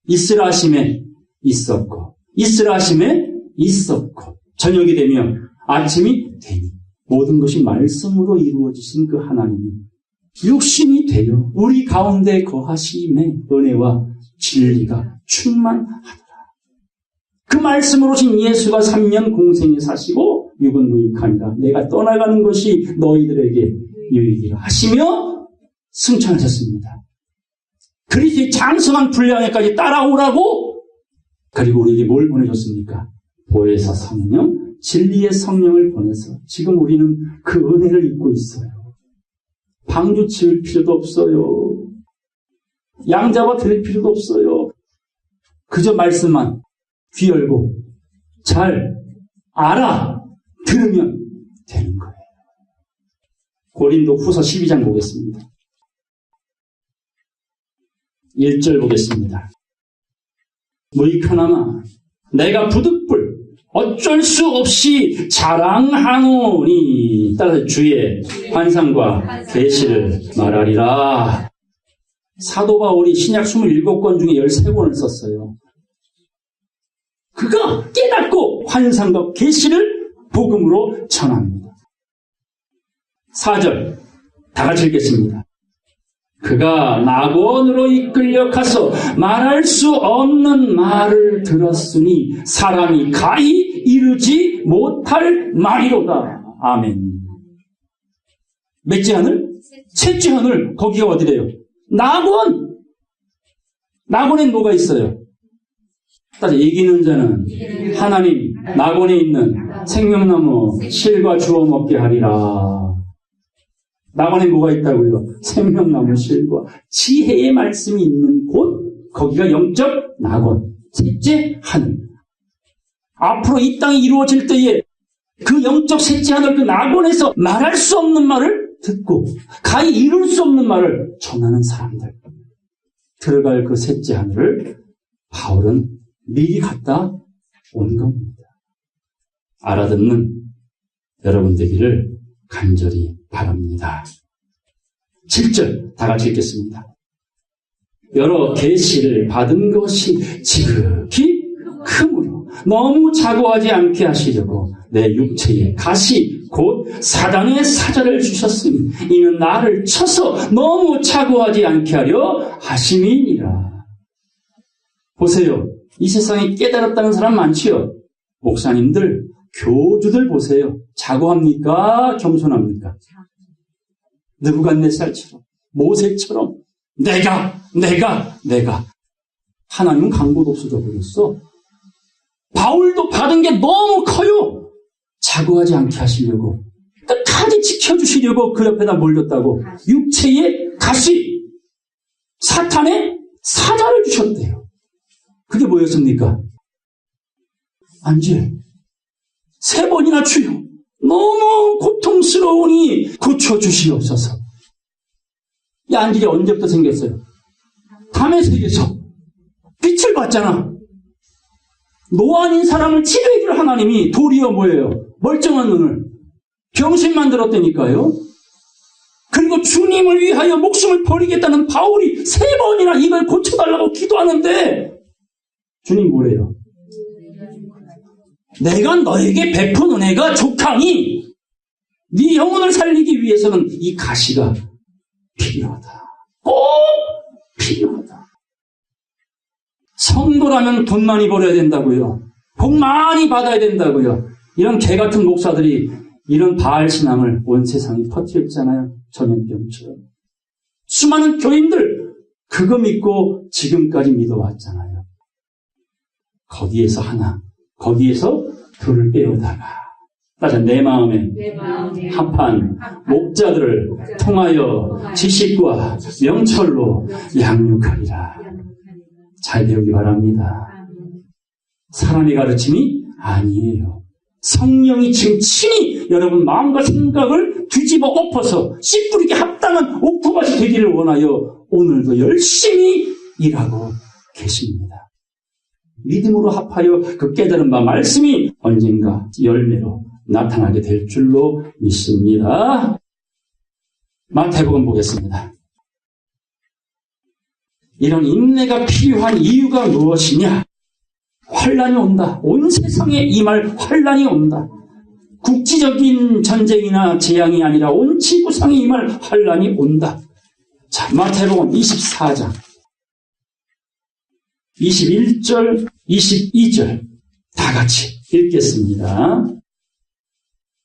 있으라 하심에 있었고 있으라 하심에 있었고 저녁이 되면 아침이 되니 모든 것이 말씀으로 이루어지신 그 하나님이 육신이 되어 우리 가운데 거하심에 은혜와 진리가 충만하더라. 그 말씀으로 오신 예수가 3년 공생에 사시고 육은 무익하니라. 내가 떠나가는 것이 너희들에게 유익이라 하시며 승천하셨습니다. 그리스도의 장성한 분량에까지 따라오라고. 그리고 우리에게 뭘 보내줬습니까? 보혜사 성령, 진리의 성령을 보내서 지금 우리는 그 은혜를 입고 있어요. 방주 치울 필요도 없어요. 양잡아 드릴 필요도 없어요. 그저 말씀만 귀 열고 잘 알아 들으면 되는 거예요. 고린도 후서 12장 보겠습니다. 1절 보겠습니다. 무익하나마 내가 부득불 어쩔 수 없이 자랑하노니 따라서 주의 환상과 계시를 말하리라. 사도 바울이 신약 27권 중에 13권을 썼어요. 그가 깨닫고 환상과 계시를 복음으로 전합니다. 4절 다 같이 읽겠습니다. 그가 낙원으로 이끌려 가서 말할 수 없는 말을 들었으니 사람이 가히 이르지 못할 말이로다. 아멘. 몇째 하늘? 셋째 하늘. 거기가 어디래요? 낙원. 낙원엔 뭐가 있어요? 따라서 이기는 자는 하나님 낙원에 있는 생명나무 실과 주워 먹게 하리라. 낙원에 뭐가 있다고요? 생명나무 실과 지혜의 말씀이 있는 곳, 거기가 영적 낙원. 셋째 하늘. 앞으로 이 땅이 이루어질 때에 그 영적 셋째 하늘, 그 낙원에서 말할 수 없는 말을 듣고 가히 이룰 수 없는 말을 전하는 사람들. 들어갈 그 셋째 하늘을 바울은 미리 갔다 온 겁니다. 알아듣는 여러분 되기를 간절히 바랍니다. 7절 다 같이 읽겠습니다. 여러 계시를 받은 것이 지극히 크므로 너무 자고하지 않게 하시려고 내 육체에 가시 곧 사단의 사자를 주셨으니 이는 나를 쳐서 너무 자고하지 않게 하려 하심이니라. 보세요. 이 세상에 깨달았다는 사람 많지요. 목사님들, 교주들 보세요. 자고합니까? 겸손합니까? 느부갓네살처럼, 모세처럼 내가 하나님은 강도도 없어져 버렸어. 바울도 받은 게 너무 커요. 자고하지 않게 하시려고 끝까지 지켜주시려고 그 옆에다 몰렸다고 육체의 가시, 사탄의 사자를 주셨대요. 그게 뭐였습니까? 안질. 3번이나 주여 너무 고통스러우니 고쳐주시옵소서. 이 안질이 언제부터 생겼어요? 담에색에서 빛을 봤잖아. 노안인 사람을 치료해줄 하나님이 도리어 뭐예요? 멀쩡한 눈을 병신 만들었다니까요. 그리고 주님을 위하여 목숨을 버리겠다는 바울이 3번이나 이걸 고쳐달라고 기도하는데 주님 뭐래요? 내가 너에게 베푼 은혜가 족하니 네 영혼을 살리기 위해서는 이 가시가 필요하다. 꼭 필요하다. 성도라면 돈 많이 벌어야 된다고요. 복 많이 받아야 된다고요. 이런 개같은 목사들이 이런 바알 신앙을 온 세상에 퍼뜨렸잖아요. 전염병처럼. 수많은 교인들 그거 믿고 지금까지 믿어왔잖아요. 거기에서 하나, 거기에서 둘을 빼어다가 따져 내 마음에 합한 목자들을 통하여 지식과 명철로 양육하리라. 잘 배우기 바랍니다. 사람의 가르침이 아니에요. 성령이 지금 친히 여러분 마음과 생각을 뒤집어 엎어서 씨 뿌리게 합당한 옥토밭이 되기를 원하여 오늘도 열심히 일하고 계십니다. 믿음으로 합하여 그 깨달은 바 말씀이 언젠가 열매로 나타나게 될 줄로 믿습니다. 마태복음 보겠습니다. 이런 인내가 필요한 이유가 무엇이냐? 환란이 온다. 온 세상에 임할 환란이 온다. 국지적인 전쟁이나 재앙이 아니라 온 지구상에 임할 환란이 온다. 자, 마태복음 24장 21절, 22절 다 같이 읽겠습니다.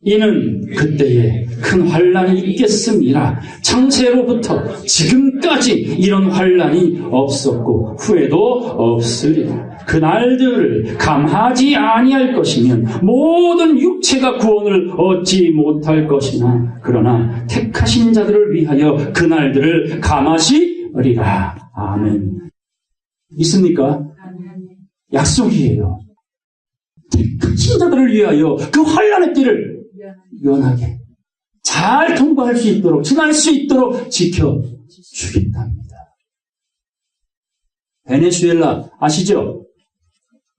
이는 그때에 큰 환란이 있겠음이라. 창세로부터 지금까지 이런 환란이 없었고 후에도 없으리라. 그 날들을 감하지 아니할 것이면 모든 육체가 구원을 얻지 못할 것이나 그러나 택하신 자들을 위하여 그 날들을 감하시리라. 아멘. 믿습니까? 약속이에요. 택하신 자들을 위하여 그 환란의 때를 연하게 잘 통과할 수 있도록 지날 수 있도록 지켜주겠답니다. 베네수엘라 아시죠?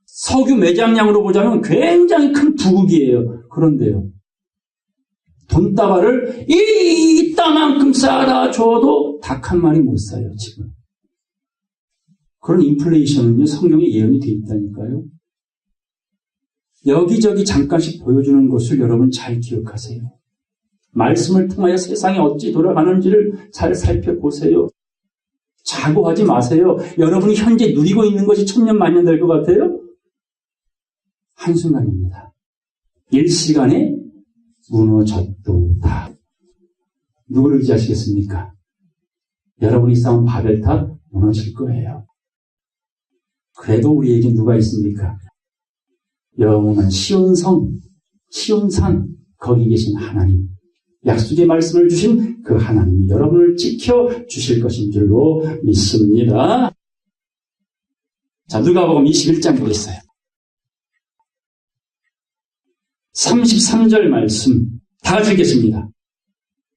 석유 매장량으로 보자면 굉장히 큰 부국이에요. 그런데요, 돈다발을 이따만큼 싸다 줘도 닭 한 마리 못 사요. 지금 그런 인플레이션은요, 성경에 예언이 되어 있다니까요. 여기저기 잠깐씩 보여주는 것을 여러분 잘 기억하세요. 말씀을 통하여 세상이 어찌 돌아가는지를 잘 살펴보세요. 자고하지 마세요. 여러분이 현재 누리고 있는 것이 천년 만년 될 것 같아요? 한순간입니다. 일시간에 무너졌도다. 누구를 의지하시겠습니까? 여러분이 쌓은 바벨탑 무너질 거예요. 그래도 우리에게 누가 있습니까? 영원한 시온성, 시온산, 거기 계신 하나님, 약속의 말씀을 주신 그 하나님이 여러분을 지켜주실 것인 줄로 믿습니다. 자, 누가복음 21장 보겠어요. 33절 말씀 다 같이 읽겠습니다.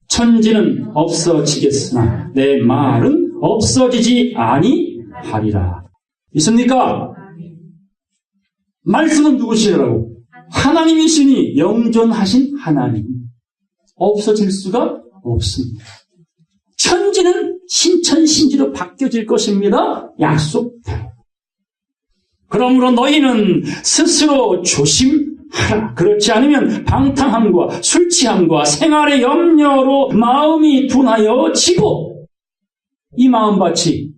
천지는 없어지겠으나 내 말은 없어지지 아니하리라. 있습니까? 말씀은 누구시라고? 하나님이시니 영존하신 하나님. 없어질 수가 없습니다. 천지는 신천신지로 바뀌어질 것입니다. 약속대로. 그러므로 너희는 스스로 조심하라. 그렇지 않으면 방탕함과 술취함과 생활의 염려로 마음이 둔하여지고, 이 마음밭이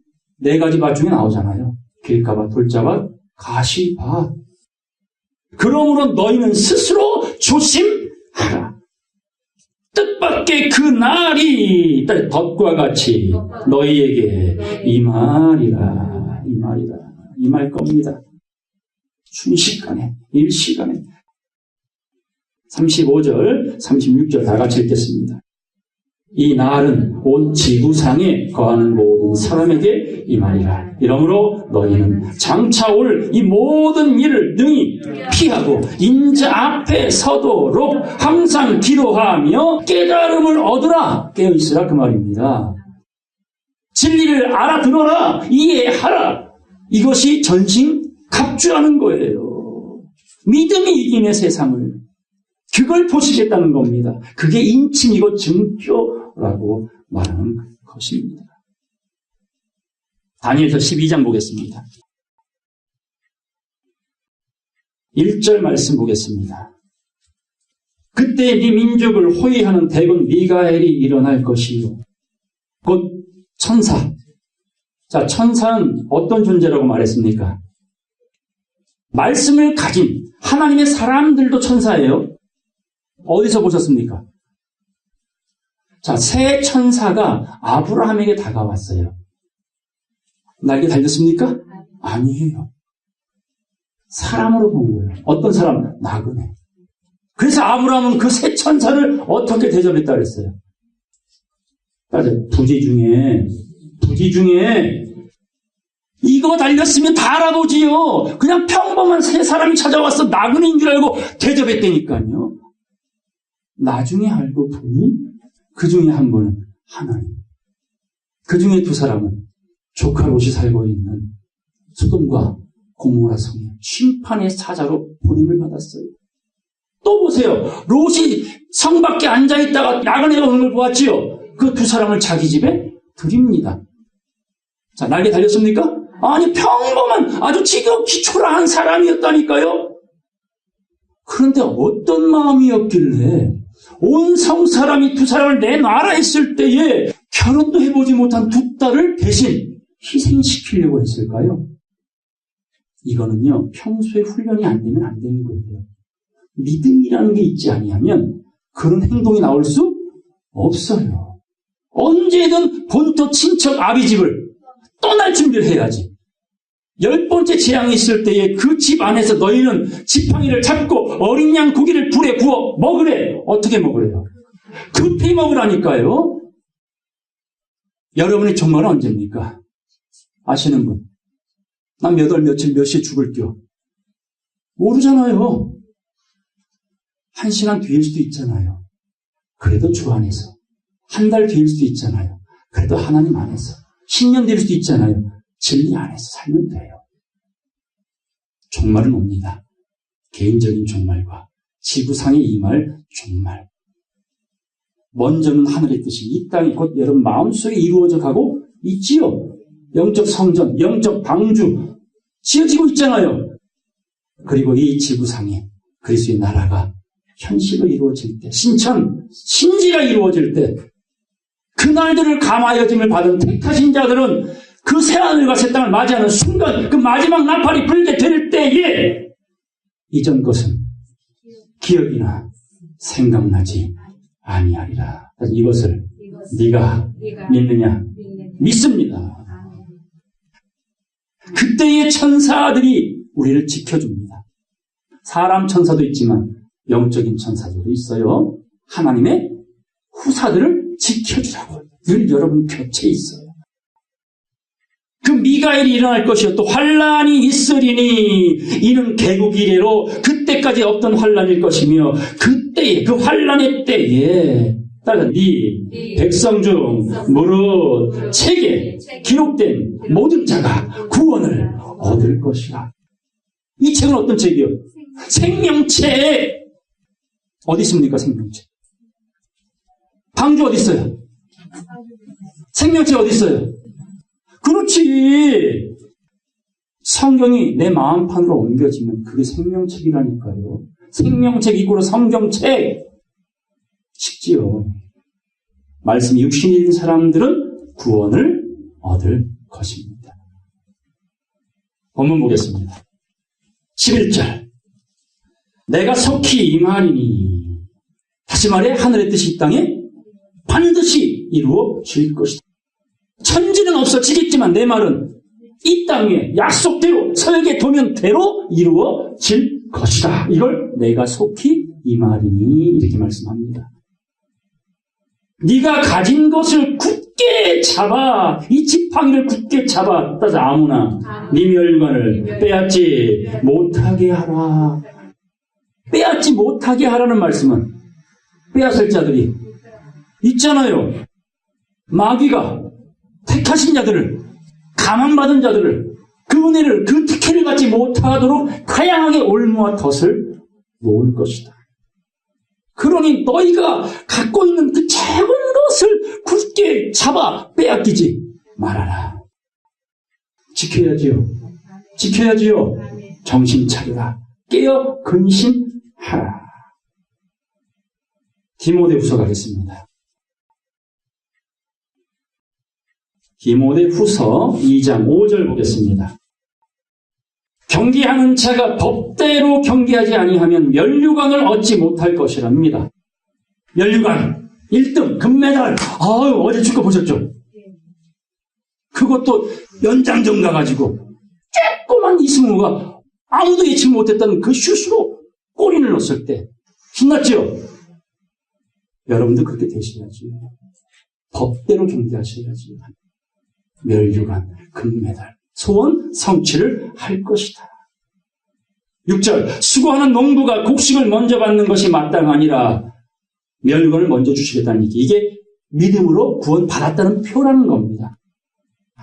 4가지 밭 중에 나오잖아요. 길가밭, 돌자밭, 가시밭. 그러므로 너희는 스스로 조심하라. 뜻밖의 그 날이 덫과 같이 너희에게 임하리라. 임할 겁니다. 순식간에, 일시간에. 35절, 36절 다 같이 읽겠습니다. 이 날은 온 지구상에 거하는 모든 사람에게 임하리라. 이러므로 너희는 장차 올 이 모든 일을 능히 피하고 인자 앞에 서도록 항상 기도하며 깨달음을 얻으라. 깨어있으라 그 말입니다. 진리를 알아들어라. 이해하라. 이것이 전신갑주라는 거예요. 믿음이 이기네 세상을. 그걸 보시겠다는 겁니다. 그게 인침이고 증표라고 말하는 것입니다. 다니엘서 12장 보겠습니다. 1절 말씀 보겠습니다. 그때 네 민족을 호위하는 대군 미가엘이 일어날 것이요. 곧 천사. 자, 천사는 어떤 존재라고 말했습니까? 말씀을 가진 하나님의 사람들도 천사예요. 어디서 보셨습니까? 자, 새 천사가 아브라함에게 다가왔어요. 날개 달렸습니까? 아니에요. 사람으로 본 거예요. 어떤 사람? 나그네. 그래서 아브라함은 그 새 천사를 어떻게 대접했다 그랬어요? 맞아요. 부지 중에 이거 달렸으면 다 알아보지요. 그냥 평범한 새 사람이 찾아와서 나그네인 줄 알고 대접했다니까요. 나중에 알고 보니 그 중에 한 분은 하나님. 그 중에 2사람은 조카 롯이 살고 있는 소돔과 고모라 성에 심판의 사자로 보냄을 받았어요. 또 보세요. 롯이 성 밖에 앉아있다가 나그네가 오는 걸 보았지요. 그 2사람을 자기 집에 드립니다. 자, 날개 달렸습니까? 아니, 평범한 아주 지극히 초라한 사람이었다니까요. 그런데 어떤 마음이었길래 온 성 사람이 2사람을 내놔라 했을 때에 결혼도 해보지 못한 2딸을 대신 희생시키려고 했을까요? 이거는요, 평소에 훈련이 안 되면 안 되는 거예요. 믿음이라는 게 있지 아니하면 그런 행동이 나올 수 없어요. 언제든 본토 친척 아비 집을 떠날 준비를 해야지. 10번째 재앙이 있을 때에 그 집 안에서 너희는 지팡이를 잡고 어린 양 고기를 불에 구워 먹으래. 어떻게 먹으래요? 급히 먹으라니까요. 여러분의 종말은 언제입니까? 아시는 분? 난 몇 월 며칠 몇 시에 죽을게요. 모르잖아요. 1시간 뒤일 수도 있잖아요. 그래도 주 안에서. 1달 뒤일 수도 있잖아요. 그래도 하나님 안에서. 10년 뒤일 수도 있잖아요. 진리 안에서 살면 돼요. 종말은 옵니다. 개인적인 종말과 지구상에 임할 종말. 먼저는 하늘의 뜻이 이 땅이 곧 여러분 마음속에 이루어져 가고 있지요. 영적 성전, 영적 방주 지어지고 있잖아요. 그리고 이 지구상에 그리스도의 나라가 현실로 이루어질 때, 신지가 이루어질 때, 그 날들을 감화여짐을 받은 택하신 자들은 그 새하늘과 새 땅을 맞이하는 순간, 그 마지막 나팔이 불게 될 때에 이전 것은 기억이나 생각나지 아니하리라. 이것을 네가 믿느냐? 믿습니다. 그때의 천사들이 우리를 지켜줍니다. 사람 천사도 있지만 영적인 천사들도 있어요. 하나님의 후사들을 지켜주라고. 늘 여러분 곁에 있어요. 그 미가엘이 일어날 것이요 또 환란이 있으리니 이는 개국 이래로 그때까지 없던 환란일 것이며 그때에 그 환란의 때에 따라 네 백성 중 무릇 책에 기록된 모든 자가 구원을 얻을 것이라. 이 책은 어떤 책이요? 생명책. 어디 있습니까? 생명책. 방주 어디 있어요? 생명책 어디 있어요? 그렇지. 성경이 내 마음판으로 옮겨지면 그게 생명책이라니까요. 생명책 이고로 성경책. 쉽지요. 말씀이 육신인 사람들은 구원을 얻을 것입니다. 본문 보겠습니다. 11절. 내가 속히 임하리니. 다시 말해 하늘의 뜻이 이 땅에 반드시 이루어질 것이다. 천지는 없어지겠지만 내 말은 이 땅에 약속대로 서역의 도면대로 이루어질 것이다. 이걸 내가 속히 임하리니 이렇게 말씀합니다. 네가 가진 것을 굳게 잡아. 이 지팡이를 굳게 잡아. 따서 아무나 네 멸관을 빼앗지 못하게 하라. 빼앗지 못하게 하라는 말씀은 빼앗을 자들이 있잖아요. 마귀가 택하신 자들을, 가망받은 자들을, 그 은혜를, 그 특혜를 갖지 못하도록 다양하게 올무와 덫을 놓을 것이다. 그러니 너희가 갖고 있는 그 작은 것을 굳게 잡아 빼앗기지 말아라. 지켜야지요. 지켜야지요. 정신 차리라. 깨어 근신하라. 디모데후서 가겠습니다. 디모데후서 2장 5절 보겠습니다. 경계하는 자가 법대로 경계하지 아니하면 면류관을 얻지 못할 것이랍니다. 면류관 1등 금메달. 어제 축구 보셨죠? 그것도 연장전 가가지고 조그만 이승우가 아무도 예측 못했던 그 슛으로 골인을 넣었을 때 신났죠? 여러분도 그렇게 되셔야지. 법대로 경계하셔야지. 멸류관, 금메달, 소원 성취를 할 것이다. 6절 수고하는 농부가 곡식을 먼저 받는 것이 마땅하니라. 멸류관을 먼저 주시겠다는 얘기. 이게 믿음으로 구원 받았다는 표라는 겁니다.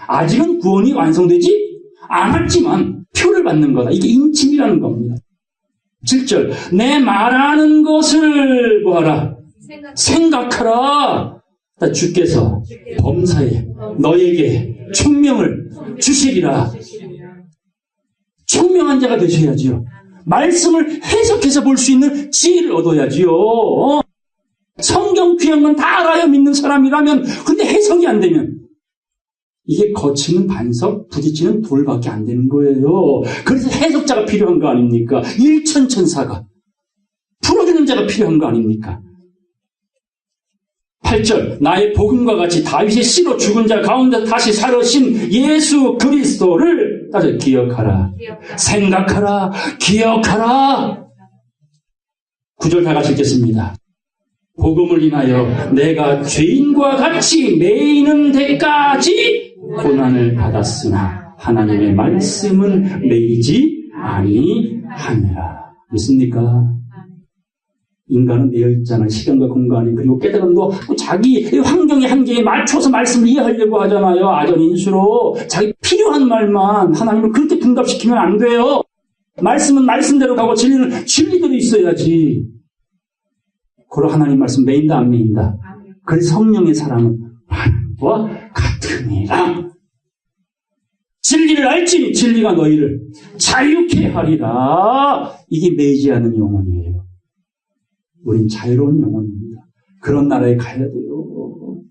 아직은 구원이 완성되지 않았지만 표를 받는 거다. 이게 인침이라는 겁니다. 7절 내 말하는 것을 뭐하라? 생각하라. 주께서 범사에 너에게 총명을 주시리라. 총명한 자가 되셔야지요. 말씀을 해석해서 볼 수 있는 지혜를 얻어야지요. 성경 귀한 건 다 알아야 믿는 사람이라면, 근데 해석이 안 되면 이게 거치는 반석, 부딪히는 돌밖에 안 되는 거예요. 그래서 해석자가 필요한 거 아닙니까? 일천천사가 풀어주는 자가 필요한 거 아닙니까? 8절 나의 복음과 같이 다윗의 씨로 죽은 자 가운데 다시 살으신 예수 그리스도를 따져 기억하라. 생각하라. 기억하라. 9절 다 같이 읽겠습니다. 복음을 인하여 내가 죄인과 같이 매이는 데까지 고난을 받았으나 하나님의 말씀은 매이지 아니하니라. 믿습니까? 인간은 매여 있잖아요. 시간과 공간이. 그리고 깨달음도 자기 환경의 한계에 맞춰서 말씀을 이해하려고 하잖아요. 아전인수로. 자기 필요한 말만 하나님을 그렇게 둔갑시키면 안 돼요. 말씀은 말씀대로 가고 진리는 진리대로 있어야지. 그러 하나님 말씀 매인다 안 매인다. 그래서 성령의 사랑은 하나님과 같으니라. 진리를 알지니 진리가 너희를 자유케 하리라. 이게 매이지 않은 영혼이에요. 우린 자유로운 영혼입니다. 그런 나라에 가야 돼요.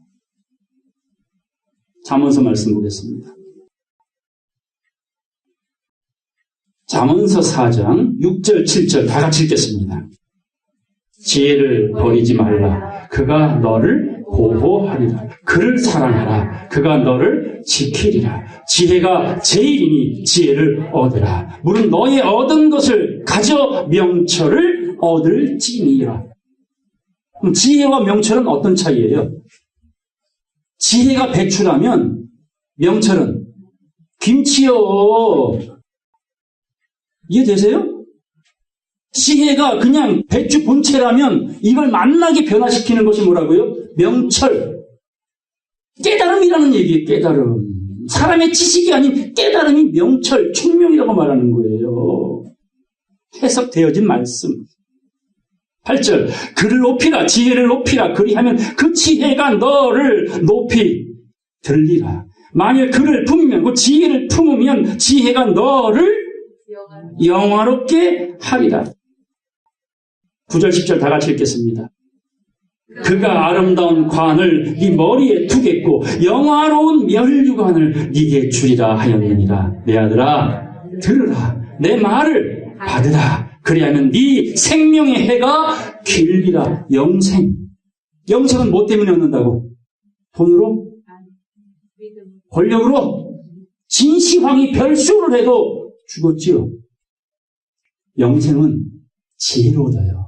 잠언서 말씀 보겠습니다. 잠언서 4장 6절 7절 다 같이 읽겠습니다. 지혜를 버리지 말라. 그가 너를 보호하리라. 그를 사랑하라. 그가 너를 지키리라. 지혜가 제일이니 지혜를 얻으라. 물은 너의 얻은 것을 가져 명철을 얻을지니라. 그럼 지혜와 명철은 어떤 차이예요? 지혜가 배추라면 명철은 김치요. 이해되세요? 지혜가 그냥 배추 본체라면 이걸 맛나게 변화시키는 것이 뭐라고요? 명철. 깨달음이라는 얘기예요. 깨달음. 사람의 지식이 아닌 깨달음이 명철, 총명이라고 말하는 거예요. 해석되어진 말씀. 8절. 그를 높이라, 지혜를 높이라. 그리하면 그 지혜가 너를 높이 들리라. 만일 그를 품으면, 그 지혜를 품으면 지혜가 너를 영화롭게 하리라. 9절, 10절 다 같이 읽겠습니다. 그가 아름다운 관을 네 머리에 두겠고 영화로운 면류관을 네게 주리라 하였느니라. 내 아들아 들으라. 내 말을 받으라. 그리하면 네 생명의 해가 길리라. 영생. 영생은 뭐 때문에 얻는다고? 돈으로? 권력으로? 진시황이 별수를 해도 죽었지요. 영생은 지혜로 얻어요.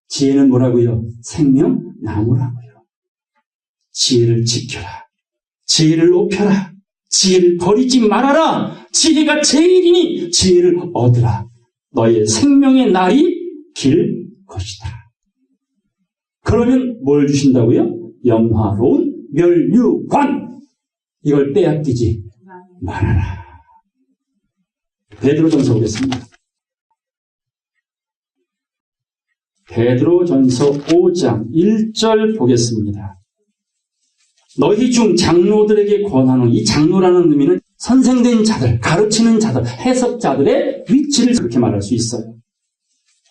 지혜는 뭐라고요? 생명나무라고요. 지혜를 지켜라. 지혜를 높여라. 지혜를 버리지 말아라. 지혜가 제일이니 지혜를 얻으라. 너의 생명의 날이 길 것이다. 그러면 뭘 주신다고요? 영화로운 면류관. 이걸 빼앗기지 말아라. 베드로전서 보겠습니다. 베드로전서 5장 1절 보겠습니다. 너희 중 장로들에게 권하노니, 이 장로라는 의미는 선생된 자들, 가르치는 자들, 해석자들의 위치를 그렇게 말할 수 있어요.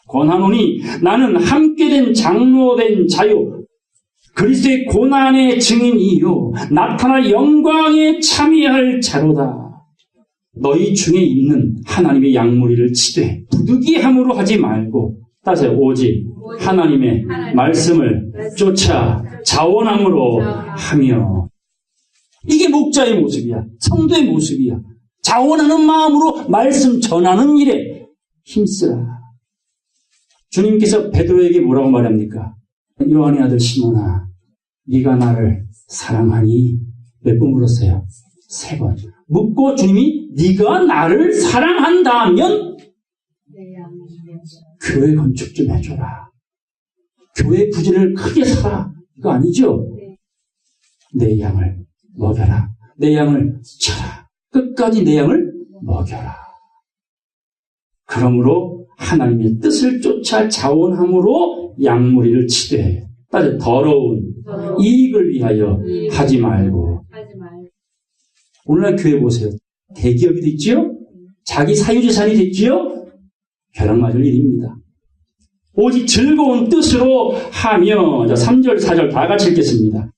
권하노니 나는 함께된 장로된 자요 그리스도의 고난의 증인이요 나타날 영광에 참여할 자로다. 너희 중에 있는 하나님의 양무리를 치되 부득이함으로 하지 말고, 따세요. 오직 하나님의 말씀을 쫓아 자원함으로 하며. 이게 목자의 모습이야. 성도의 모습이야. 자원하는 마음으로 말씀 전하는 일에 힘쓰라. 주님께서 베드로에게 뭐라고 말합니까? 요한의 아들 시몬아, 네가 나를 사랑하니? 몇 번 물었어요? 3번. 묻고 주님이 네가 나를 사랑한다면 교회 건축 좀 해줘라. 교회 부지를 크게 사라. 이거 아니죠? 내 양을 먹여라. 내 양을 쳐라. 끝까지 내 양을 먹여라. 그러므로 하나님의 뜻을 쫓아 자원함으로 양무리를 치되 더러운 이익을 위하여 하지 말고. 오늘날 교회 보세요. 대기업이 됐지요? 자기 사유재산이 됐지요? 벼락 맞을 일입니다. 오직 즐거운 뜻으로 하며. 3절 4절 다 같이 읽겠습니다.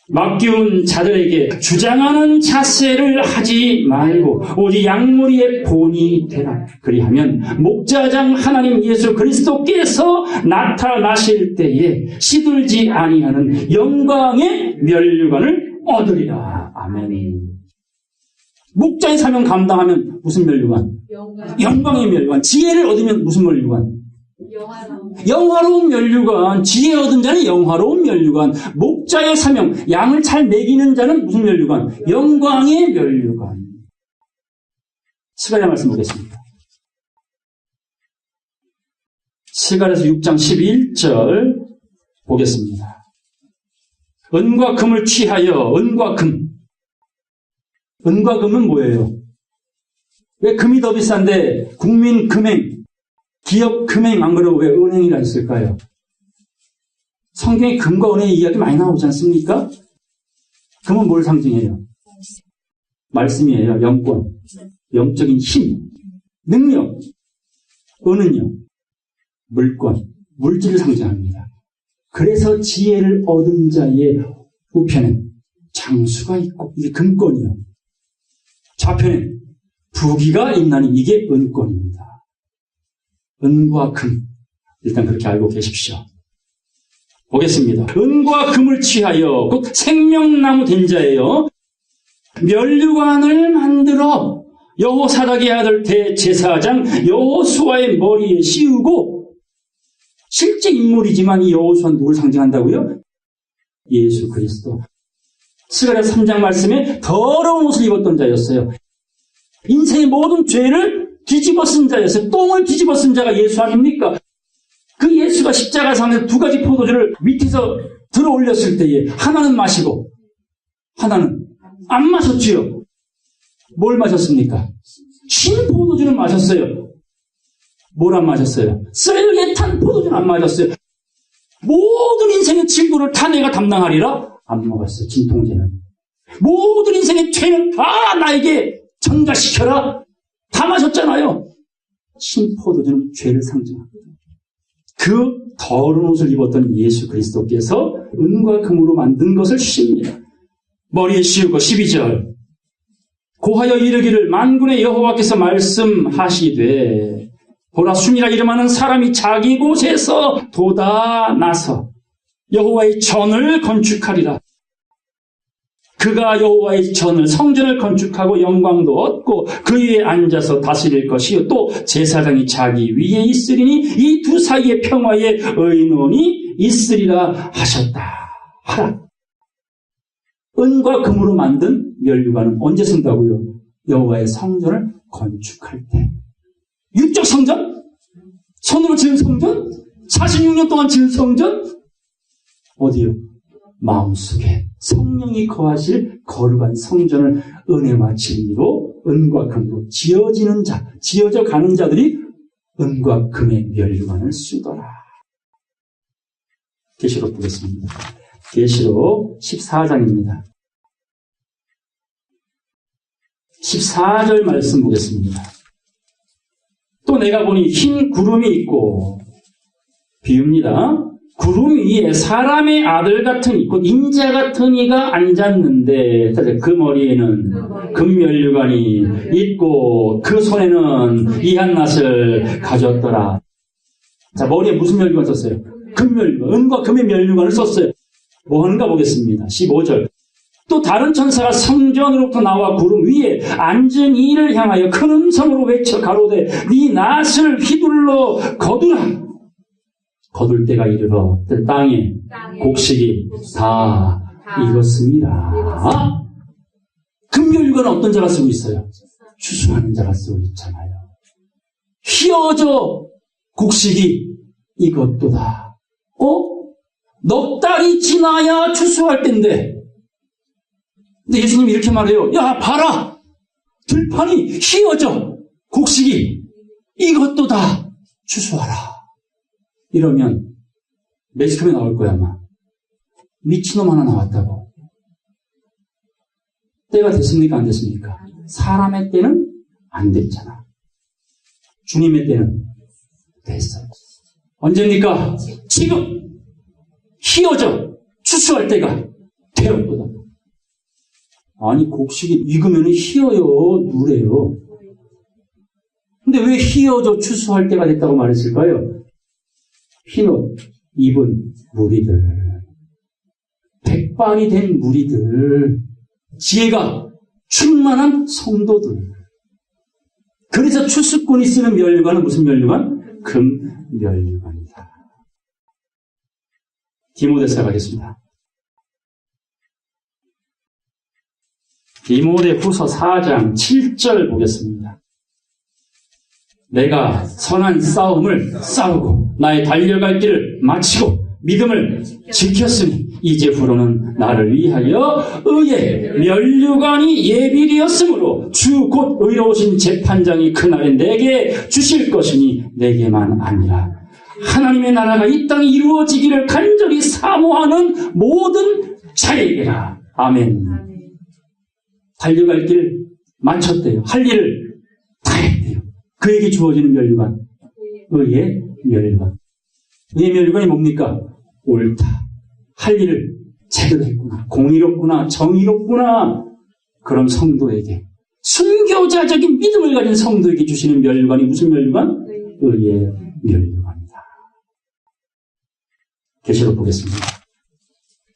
맡기운 자들에게 주장하는 자세를 하지 말고 오직 양무리의 본이 되라. 그리하면 목자장 하나님 예수 그리스도께서 나타나실 때에 시들지 아니하는 영광의 면류관을 얻으리라. 아멘. 목자의 사명 감당하면 무슨 면류관? 영광의 면류관. 지혜를 얻으면 무슨 면류관? 영화로운 면류관. 지혜 얻은 자는 영화로운 면류관. 목자의 사명, 양을 잘 먹이는 자는 무슨 면류관? 영광의 면류관. 스가랴 말씀 보겠습니다. 스가랴서 6장 11절 보겠습니다. 은과 금을 취하여. 은과 금. 은과 금은 뭐예요? 왜 금이 더 비싼데 국민 금행, 기업 금행 안 그러고 왜 은행이라 했을까요? 성경에 금과 은행의 이야기 많이 나오지 않습니까? 금은 뭘 상징해요? 말씀이에요. 영권, 영적인 힘, 능력. 은은요? 물권, 물질을 상징합니다. 그래서 지혜를 얻은 자의 우편엔 장수가 있고, 이게 금권이요. 좌편엔 부귀가 있나니, 이게 은권입니다. 은과 금. 일단 그렇게 알고 계십시오. 보겠습니다. 은과 금을 취하여 곧 생명나무 된 자예요. 면류관을 만들어 여호사닥의 아들 대제사장 여호수아의 머리에 씌우고 실제 인물이지만 이 여호수아는 누굴 상징한다고요? 예수 그리스도. 스가랴 3장 말씀에 더러운 옷을 입었던 자였어요. 인생의 모든 죄를 뒤집어 쓴 자였어요. 똥을 뒤집어 쓴 자가 예수 아닙니까? 그 예수가 십자가상에 두 가지 포도주를 밑에서 들어 올렸을 때에 하나는 마시고 하나는 안 마셨지요. 뭘 마셨습니까? 신 포도주는 마셨어요. 뭘 안 마셨어요? 썰게 탄 포도주는 안 마셨어요. 모든 인생의 질고를 다 내가 담당하리라? 안 먹었어요. 진통제는. 모든 인생의 죄는 다 나에게 전가시켜라? 다 마셨잖아요. 신 포도주는 죄를 상징합니다. 그 더러운 옷을 입었던 예수 그리스도께서 은과 금으로 만든 것을 씌웁니다. 머리에 씌우고 12절 고하여 이르기를 만군의 여호와께서 말씀하시되 보라 순이라 이름하는 사람이 자기 곳에서 돋아나서 여호와의 전을 건축하리라. 그가 여호와의 전을 성전을 건축하고 영광도 얻고 그 위에 앉아서 다스릴 것이요 또 제사장이 자기 위에 있으리니 이 두 사이의 평화의 의논이 있으리라 하셨다. 하라. 은과 금으로 만든 면류관은 언제 쓴다고요? 여호와의 성전을 건축할 때. 육적 성전? 손으로 지은 성전? 46년 동안 지은 성전? 어디요? 마음속에 성령이 거하실 거룩한 성전을 은혜와 진리로 은과 금으로 지어지는 자, 지어져 가는 자들이 은과 금의 면류관을 쓰더라. 계시록 보겠습니다. 계시록 14장입니다. 14절 말씀 보겠습니다. 또 내가 보니 흰 구름이 있고 비읍니다. 구름 위에 사람의 아들 같은 이, 곧 인자 같은 이가 앉았는데 그 머리에는 금면류관이 있고 그 손에는 이한낫을 가졌더라. 자, 머리에 무슨 면류관 썼어요? 금면류관, 은과 금의 면류관을 썼어요. 뭐 하는가 보겠습니다. 15절. 또 다른 천사가 성전으로부터 나와 구름 위에 앉은 이를 향하여 큰 음성으로 외쳐 가로되 네 낫을 휘둘러 거두라. 거둘 때가 이르러 땅에 곡식이 다 익었습니다. 금면류관은 어떤 자가 쓰고 있어요? 추수하는 자가 쓰고 있잖아요. 휘어져 곡식이 익었도다. 넉 달이 지나야 추수할 때인데 근데 예수님이 이렇게 말해요. 야 봐라. 들판이 휘어져 곡식이 익었도다. 추수하라. 이러면 매스컴에 나올 거야 아마. 미친놈 하나 나왔다고. 때가 됐습니까? 안 됐습니까? 사람의 때는 안 됐잖아. 주님의 때는 됐어. 언제입니까? 지금 휘어져 추수할 때가 되었거든. 아니 곡식이 익으면 휘어요 누래요. 근데 왜 휘어져 추수할 때가 됐다고 말했을까요? 흰옷 입은 무리들, 백발이 된 무리들, 지혜가 충만한 성도들. 그래서 추수꾼이 쓰는 면류관은 무슨 면류관? 금면류관이다. 디모데서 가겠습니다. 디모데후서 4장 7절 보겠습니다. 내가 선한 싸움을 싸우고 나의 달려갈 길을 마치고 믿음을 지켰으니 이제후로는 나를 위하여 의의 면류관이 예비되었으므로 주 곧 의로우신 재판장이 그날에 내게 주실 것이니 내게만 아니라 하나님의 나라가 이 땅에 이루어지기를 간절히 사모하는 모든 자에게라. 아멘. 달려갈 길 마쳤대요. 할 일을 다 했대요. 그에게 주어지는 면류관, 의의 면류관. 의의 면류관이 뭡니까? 옳다. 할 일을 제대로 했구나. 공의롭구나. 정의롭구나. 그런 성도에게, 순교자적인 믿음을 가진 성도에게 주시는 면류관이 무슨 면류관? 의의 면류관이다. 계시록 보겠습니다.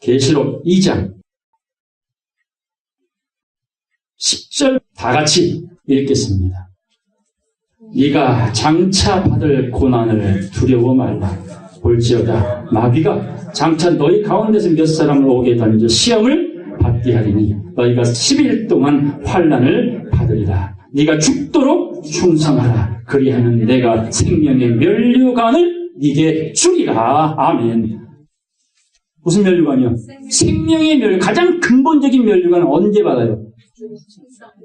계시록 2장 10절 다 같이 읽겠습니다. 네가 장차 받을 고난을 두려워 말라. 볼지어다 마귀가 장차 너희 가운데서 몇 사람을 오게 던져 시험을 받게 하리니 너희가 10일 동안 환난을 받으리라. 네가 죽도록 충성하라. 그리하면 내가 생명의 면류관을 네게 주리라. 아멘. 무슨 면류관이요? 생명의 면류. 가장 근본적인 면류관은 언제 받아요?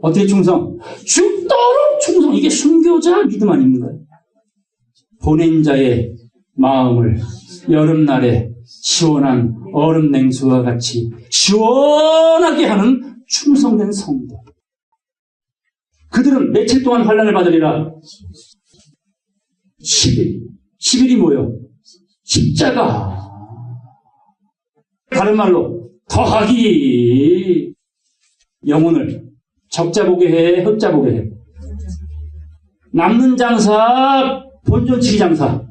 어떻게 충성? 죽도록 충성. 이게 순교자 믿음 아닙니까? 보낸 자의 마음을 여름날에 시원한 얼음 냉수와 같이 시원하게 하는 충성된 성도. 그들은 며칠 동안 환난을 받으리라? 10일. 10일이 뭐예요? 십자가. 다른 말로 더하기. 영혼을 적자 보게 해, 흑자 보게 해. 남는 장사, 본전치기 장사.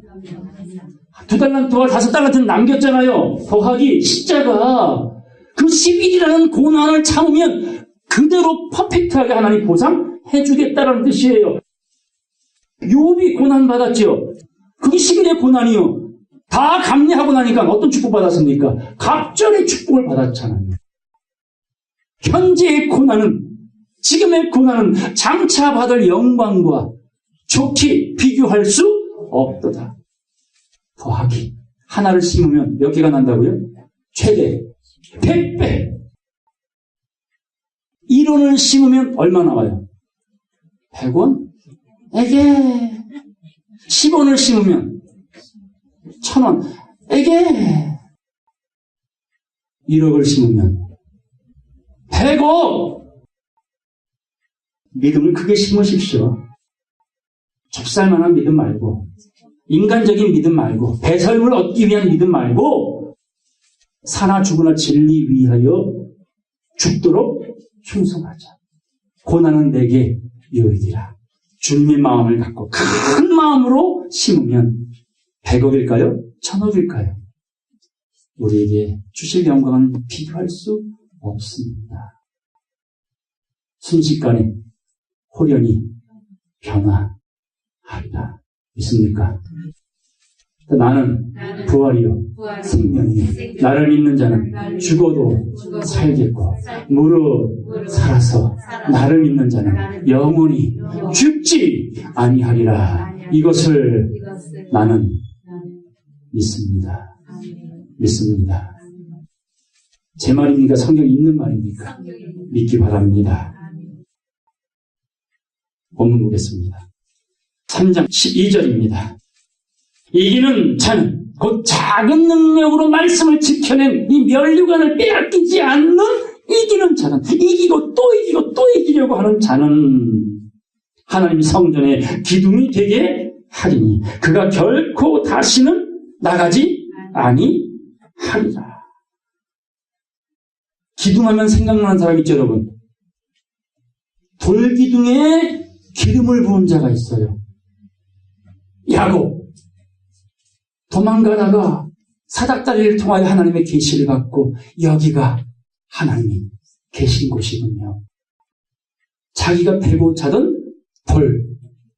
2달란트와 5달란트는 남겼잖아요. 더하기 십자가. 그 10일이라는 고난을 참으면 그대로 퍼펙트하게 하나님 보상해주겠다는 뜻이에요. 욥이 고난받았죠. 그게 10일의 고난이요. 다 감내하고 나니까 어떤 축복 받았습니까? 갑절의 축복을 받았잖아요. 현재의 고난은, 지금의 고난은 장차 받을 영광과 좋게 비교할 수 없도다. 더하기. 하나를 심으면 몇 개가 난다고요? 최대 100배. 1원을 심으면 얼마 나와요? 100원? 에게. 10원을 심으면 1000원. 에게. 1억을 심으면 100억. 믿음을 크게 심으십시오. 좁쌀만한 믿음 말고, 인간적인 믿음 말고, 배설물을 얻기 위한 믿음 말고, 사나 죽으나 진리 위하여 죽도록 충성하자. 고난은 내게 유익이라. 주님의 마음을 갖고 큰 마음으로 심으면 100억일까요? 1000억일까요? 우리에게 주실 영광은 비교할 수 없습니다. 순식간에 호련히 변화하리라. 믿습니까? 나는 부활이요 생명이 나를 믿는 자는 죽어도 살겠고 무릇 살아서 나를 믿는 자는 영원히 죽지 아니하리라. 이것을 나는 믿습니다. 믿습니다. 제 말입니까? 성경에 있는 말입니까? 믿기 바랍니다. 본문 보겠습니다. 3장 12절입니다. 이기는 자는 곧 작은 능력으로 말씀을 지켜낸 이 면류관을 빼앗기지 않는 이기는 자는, 이기고 또 이기고 또 이기려고 하는 자는 하나님의 성전의 기둥이 되게 하리니 그가 결코 다시는 나가지 아니하리라. 기둥하면 생각나는 사람 있죠, 여러분? 돌기둥에 기름을 부은 자가 있어요. 야곱. 도망가다가 사닥다리를 통하여 하나님의 계시를 받고 여기가 하나님이 계신 곳이군요. 자기가 베고 자던 돌,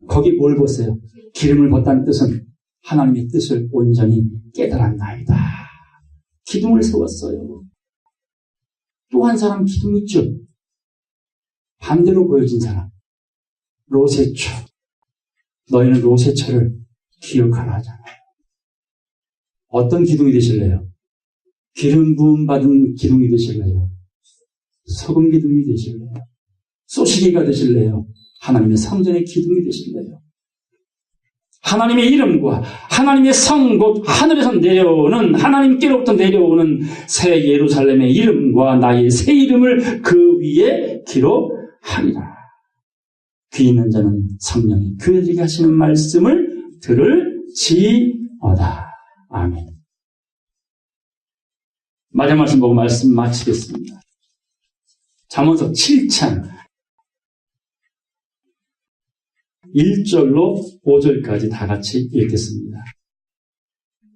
거기 뭘 보세요? 기름을 붓다는 뜻은 하나님의 뜻을 온전히 깨달았나이다. 기둥을 세웠어요. 또 한 사람 기둥 있죠? 반대로 보여진 사람. 로세초. 너희는 로세초를 기억하라 하잖아요. 어떤 기둥이 되실래요? 기름 부음 받은 기둥이 되실래요? 소금 기둥이 되실래요? 소시기가 되실래요? 하나님의 성전의 기둥이 되실래요? 하나님의 이름과 하나님의 성, 곧 하늘에서 내려오는, 하나님께로부터 내려오는 새 예루살렘의 이름과 나의 새 이름을 그 위에 기록하리라. 귀 있는 자는 성령이 그에게 하시는 말씀을 들을지어다. 아멘. 마지막 말씀 보고 말씀 마치겠습니다. 잠언서 7장 1절로 5절까지 다 같이 읽겠습니다.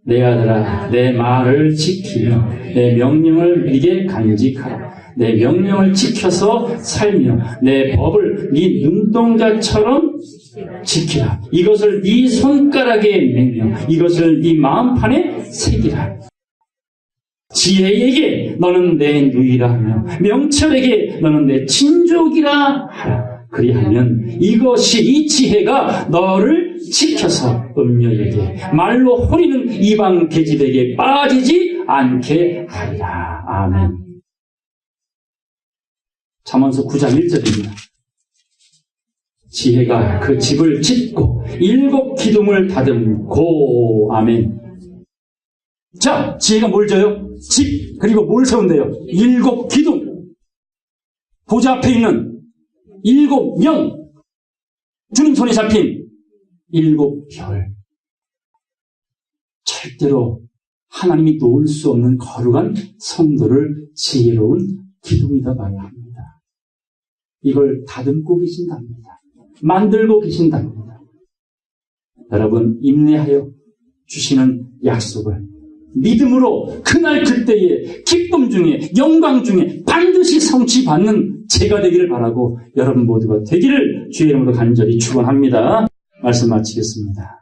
내 아들아, 내 말을 지키며 내 명령을 네게 간직하라. 내 명령을 지켜서 살며 내 법을 네 눈동자처럼 지키라. 이것을 네 손가락에 매며 이것을 네 마음판에 새기라. 지혜에게 너는 내 누이라 하며 명철에게 너는 내 친족이라 하라. 그리하면 이것이 이 지혜가 너를 지켜서 음녀에게 말로 호리는 이방 계집에게 빠지지 않게 하리라. 아멘. 잠언서 9장 1절입니다. 지혜가 그 집을 짓고 7 기둥을 다듬고. 아멘. 자, 지혜가 뭘 줘요? 집, 그리고 뭘 세운대요? 7 기둥. 보좌 앞에 있는 7명. 주님 손에 잡힌 7 별. 절대로 하나님이 놓을 수 없는 거룩한 성도를 지혜로운 기둥이다 봐야 합니다. 이걸 다듬고 계신답니다. 만들고 계신답니다. 여러분, 인내하여 주시는 약속을 믿음으로 그날 그때의 기쁨 중에 영광 중에 반드시 성취받는 제가 되기를 바라고 여러분 모두가 되기를 주의 이름으로 간절히 축원합니다. 말씀 마치겠습니다.